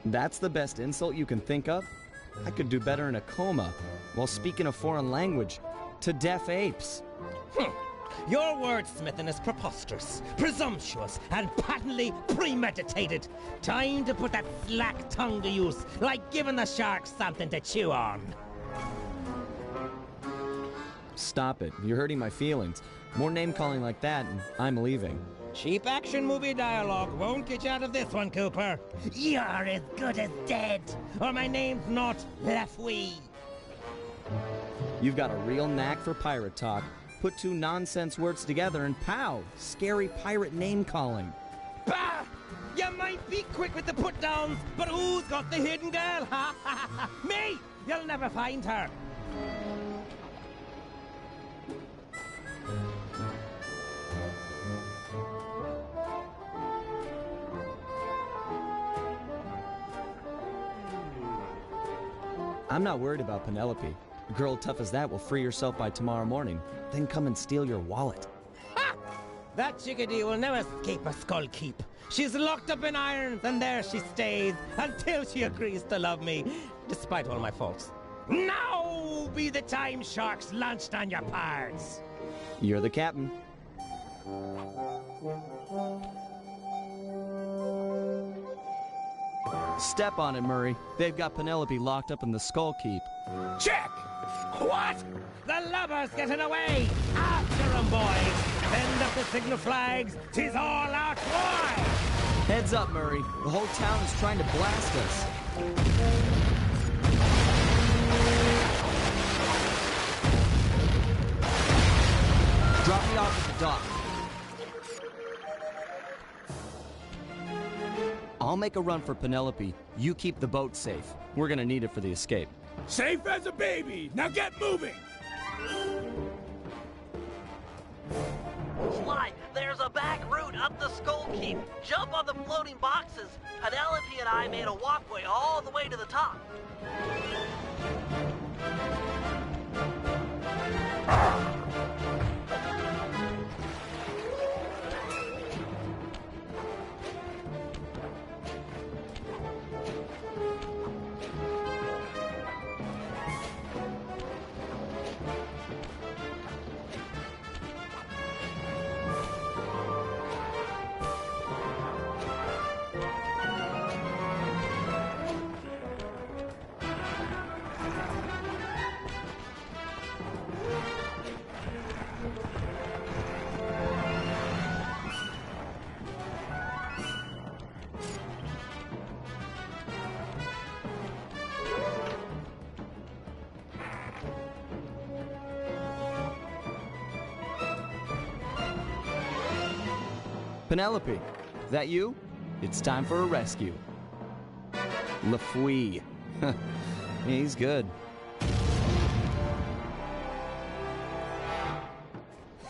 That's the best insult you can think of? I could do better in a coma, while speaking a foreign language, to deaf apes. Your wordsmithing is preposterous, presumptuous, and patently premeditated. Time to put that slack tongue to use, like giving the sharks something to chew on. Stop it. You're hurting my feelings. More name-calling like that, and I'm leaving. Cheap action movie dialogue won't get you out of this one, Cooper. You're as good as dead, or my name's not Lafouille. You've got a real knack for pirate talk. Put two nonsense words together and pow! Scary pirate name-calling. Bah! You might be quick with the put-downs, but who's got the hidden girl? Ha ha ha! Me! You'll never find her. I'm not worried about Penelope. A girl tough as that will free herself by tomorrow morning, then come and steal your wallet. Ha! That chickadee will never escape a skull keep. She's locked up in irons, and there she stays until she agrees to love me, despite all my faults. Now be the time sharks launched on your parts. You're the captain. Step on it, Murray. They've got Penelope locked up in the Skull Keep. Check! What? The lubber's getting away! After 'em, boys! Bend up the signal flags! 'Tis all out wide! Heads up, Murray. The whole town is trying to blast us. Drop me off at the dock. I'll make a run for Penelope. You keep the boat safe. We're gonna need it for the escape. Safe as a baby! Now get moving! Sly, there's a back route up the Skull Keep. Jump on the floating boxes. Penelope and I made a walkway all the way to the top. Penelope, is that you? It's time for a rescue. Lafouille. He's good.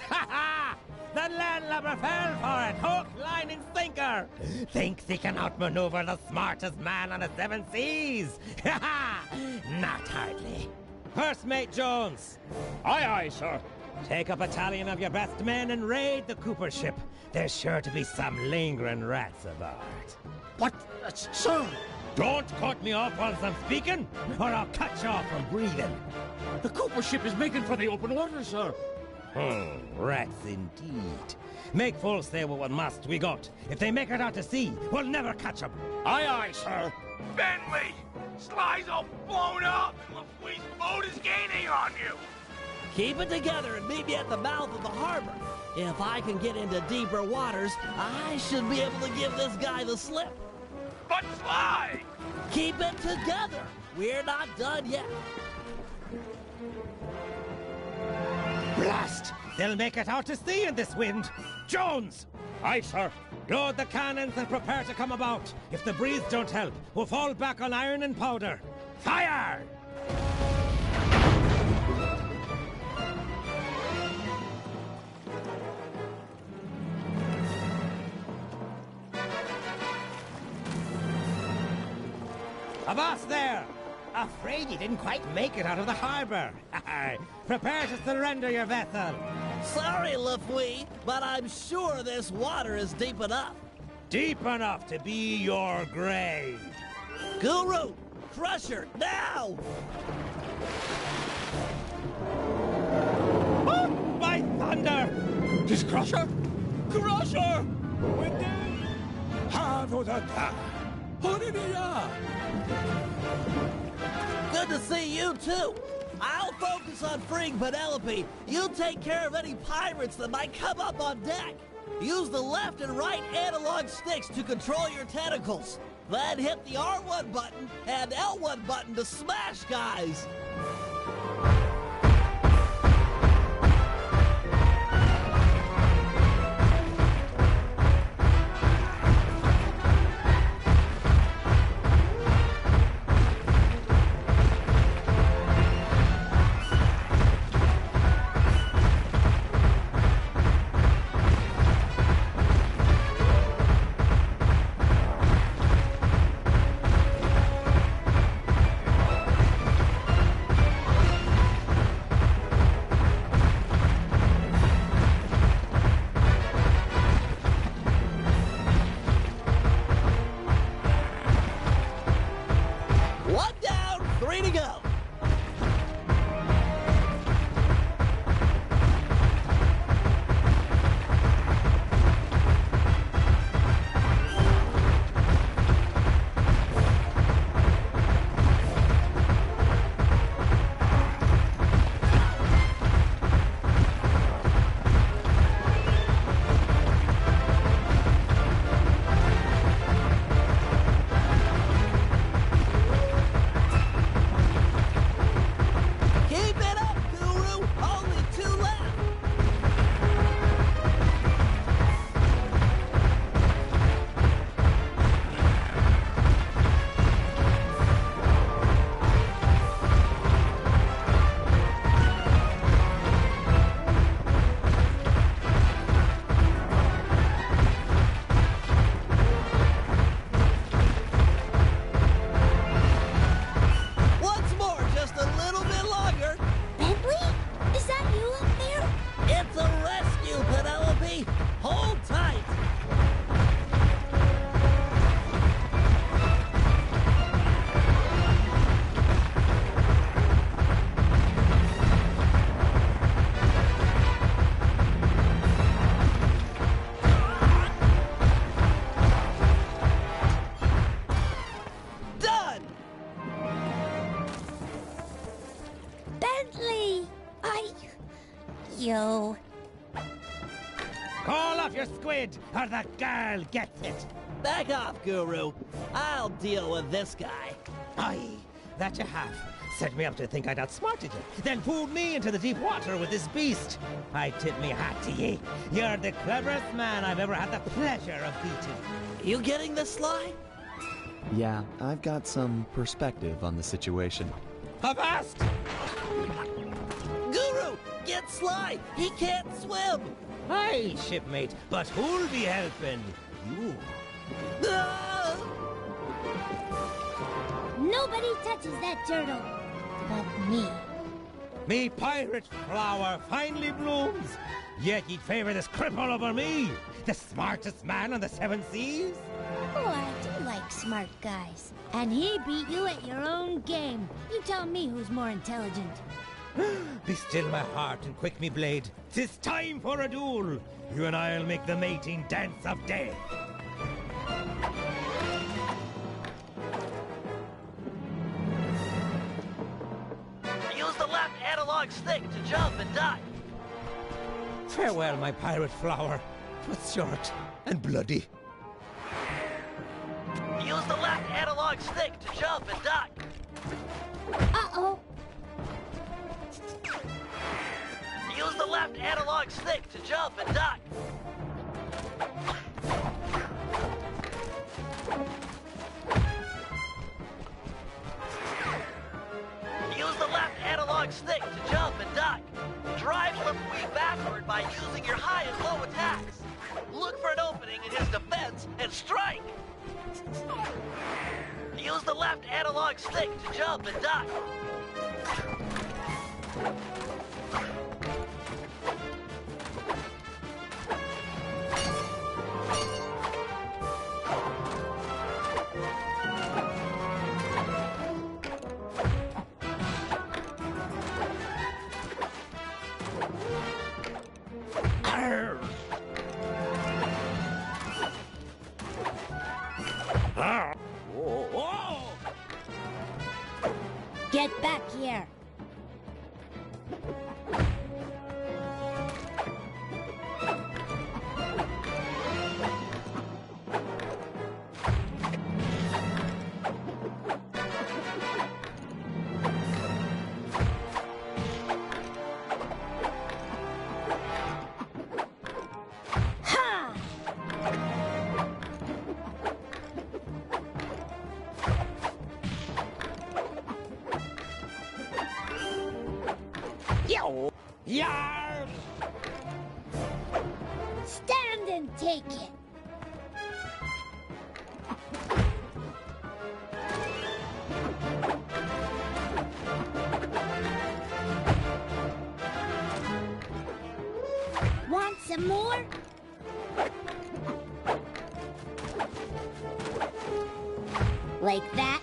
Ha ha! The landlubber fell for it! Hook, line, and sinker! Thinks he can outmaneuver the smartest man on the seven seas? Ha ha! Not hardly. First Mate Jones. Aye, aye, sir. Take a battalion of your best men and raid the Cooper ship. There's sure to be some lingering rats aboard. But, sir, Don't cut me off whilst I'm speaking, or I'll cut you off from breathing. the Cooper ship is making for the open water, sir. Rats indeed. Make full sail with what must we got. If they make it out to sea, we'll never catch them. Aye, aye, sir. Bentley! Sly's all blown up, and LaFouille's boat is gaining on you! Keep it together and meet me at the mouth of the harbor. If I can get into deeper waters, I should be able to give this guy the slip. But Sly! Keep it together. We're not done yet. Blast! They'll make it out to sea in this wind. Jones! Aye, sir. Load the cannons and prepare to come about. If the breeze don't help, we'll fall back on iron and powder. Fire! Avast there! Afraid you didn't quite make it out of the harbor. Prepare to surrender your vessel. Sorry, LaFouille, but I'm sure this water is deep enough. Deep enough to be your grave. Guru, Crusher, now! Oh, by thunder! This Crusher? Crusher! Good to see you, too. I'll focus on freeing Penelope. You take care of any pirates that might come up on deck. Use the left and right analog sticks to control your tentacles. Then hit the R1 button and L1 button to smash guys. One down, 3 to go. Keep it up, Guru. Only 2 left. Once more, just a little bit longer. Bentley? Is that you up there? It's a rescue, Penelope. Hold tight. Done. Bentley! You. Call off your squid, or the girl gets it. Back off, Guru. I'll deal with this guy. Aye, that you have. Set me up to think I'd outsmarted you, then pulled me into the deep water with this beast. I tip me hat to ye. You're the cleverest man I've ever had the pleasure of beating. You getting this, Sly? Yeah, I've got some perspective on the situation. Avast! Guru, get Sly. He can't swim. Aye, shipmate, but who'll be helping? You. Ah! Nobody touches that turtle. But me. Me pirate flower finally blooms. Yet ye'd favor this cripple over me, the smartest man on the seven seas? Oh, I do like smart guys. And he beat you at your own game. You tell me who's more intelligent. Be still my heart and quick me blade. 'Tis time for a duel. You and I'll make the mating dance of death. Use the left analog stick to jump and dive. Farewell, my pirate flower. 'Twas short and bloody. Use the left analog stick to jump and dive. Uh-oh. Use the left analog stick to jump and dive. Use the left analog stick to jump and dive. Drive Lipwee backward by using your high and low attacks. Look for an opening in his defense and strike. Use the left analog stick to jump and dive. Get back here. Ha! Yarr! Stand and take it. Want some more? Like that?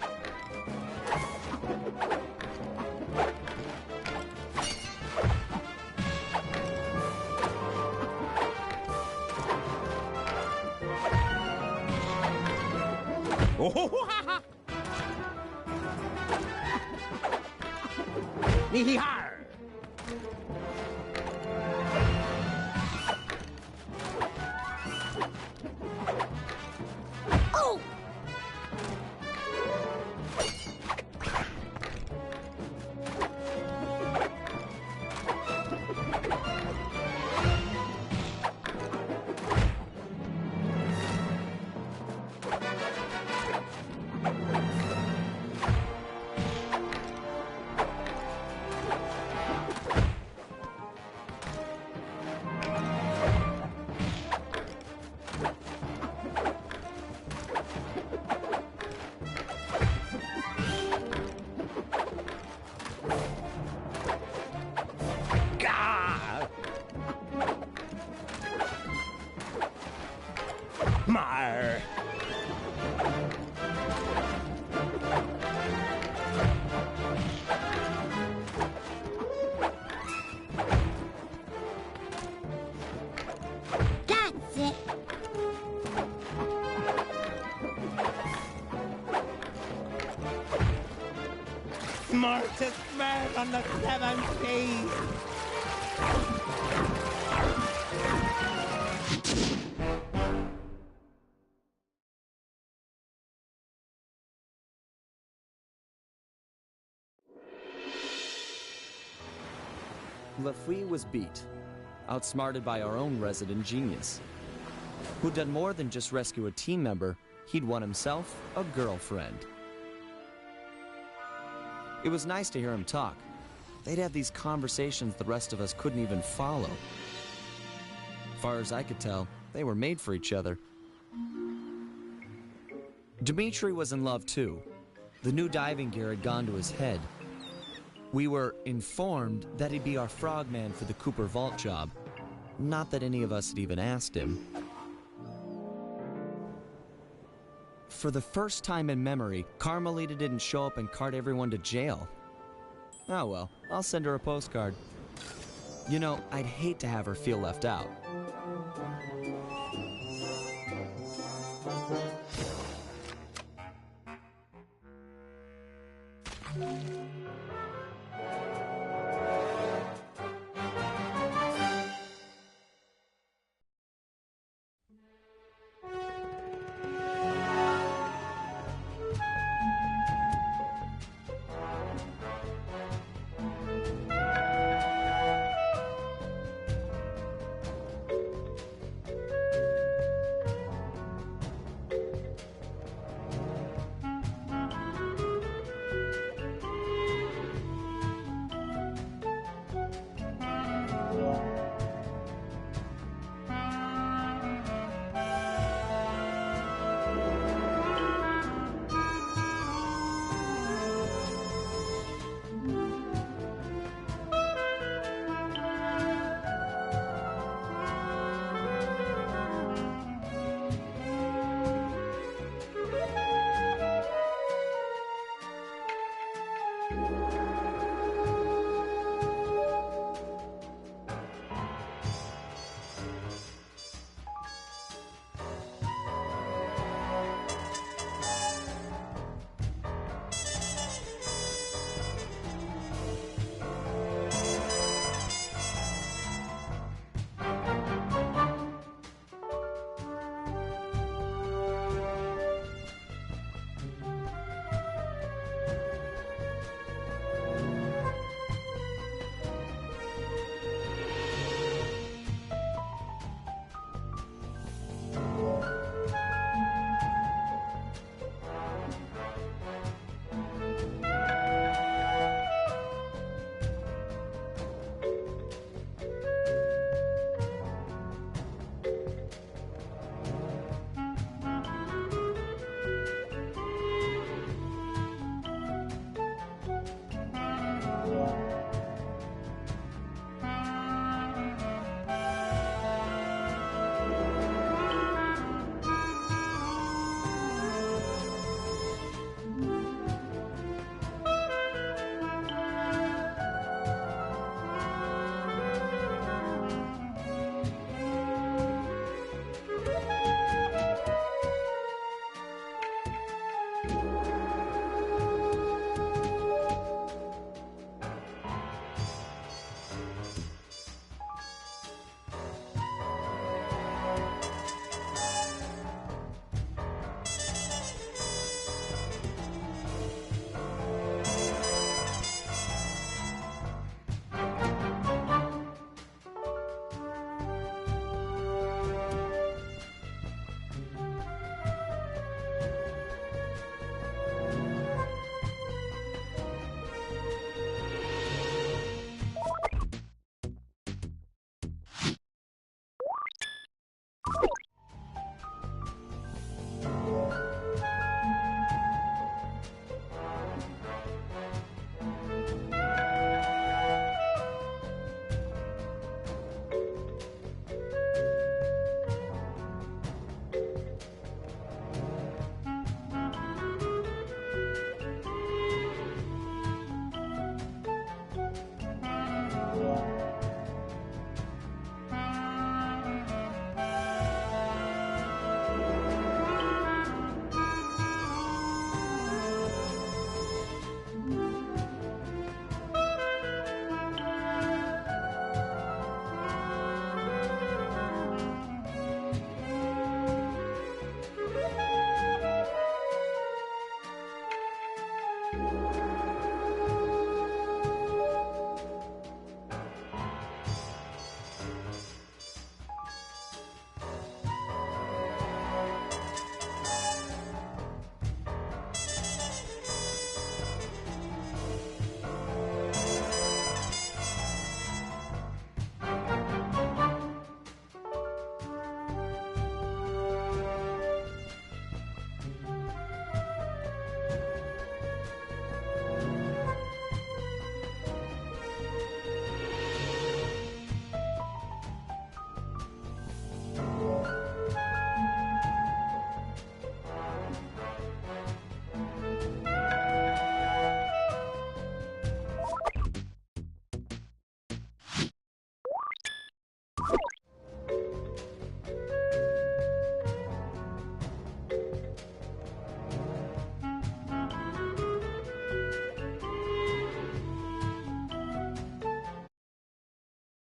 Yar! Oh! Mar! That's it. Smartest man on the seven seas! Lefouille was beat, outsmarted by our own resident genius, who'd done more than just rescue a team member. He'd won himself a girlfriend. It was nice to hear him talk. They'd have these conversations the rest of us couldn't even follow. Far as I could tell, they were made for each other. Dmitri was in love too. The new diving gear had gone to his head. We were informed that he'd be our frogman for the Cooper Vault job. Not that any of us had even asked him. For the first time in memory, Carmelita didn't show up and cart everyone to jail. Oh well, I'll send her a postcard. You know, I'd hate to have her feel left out.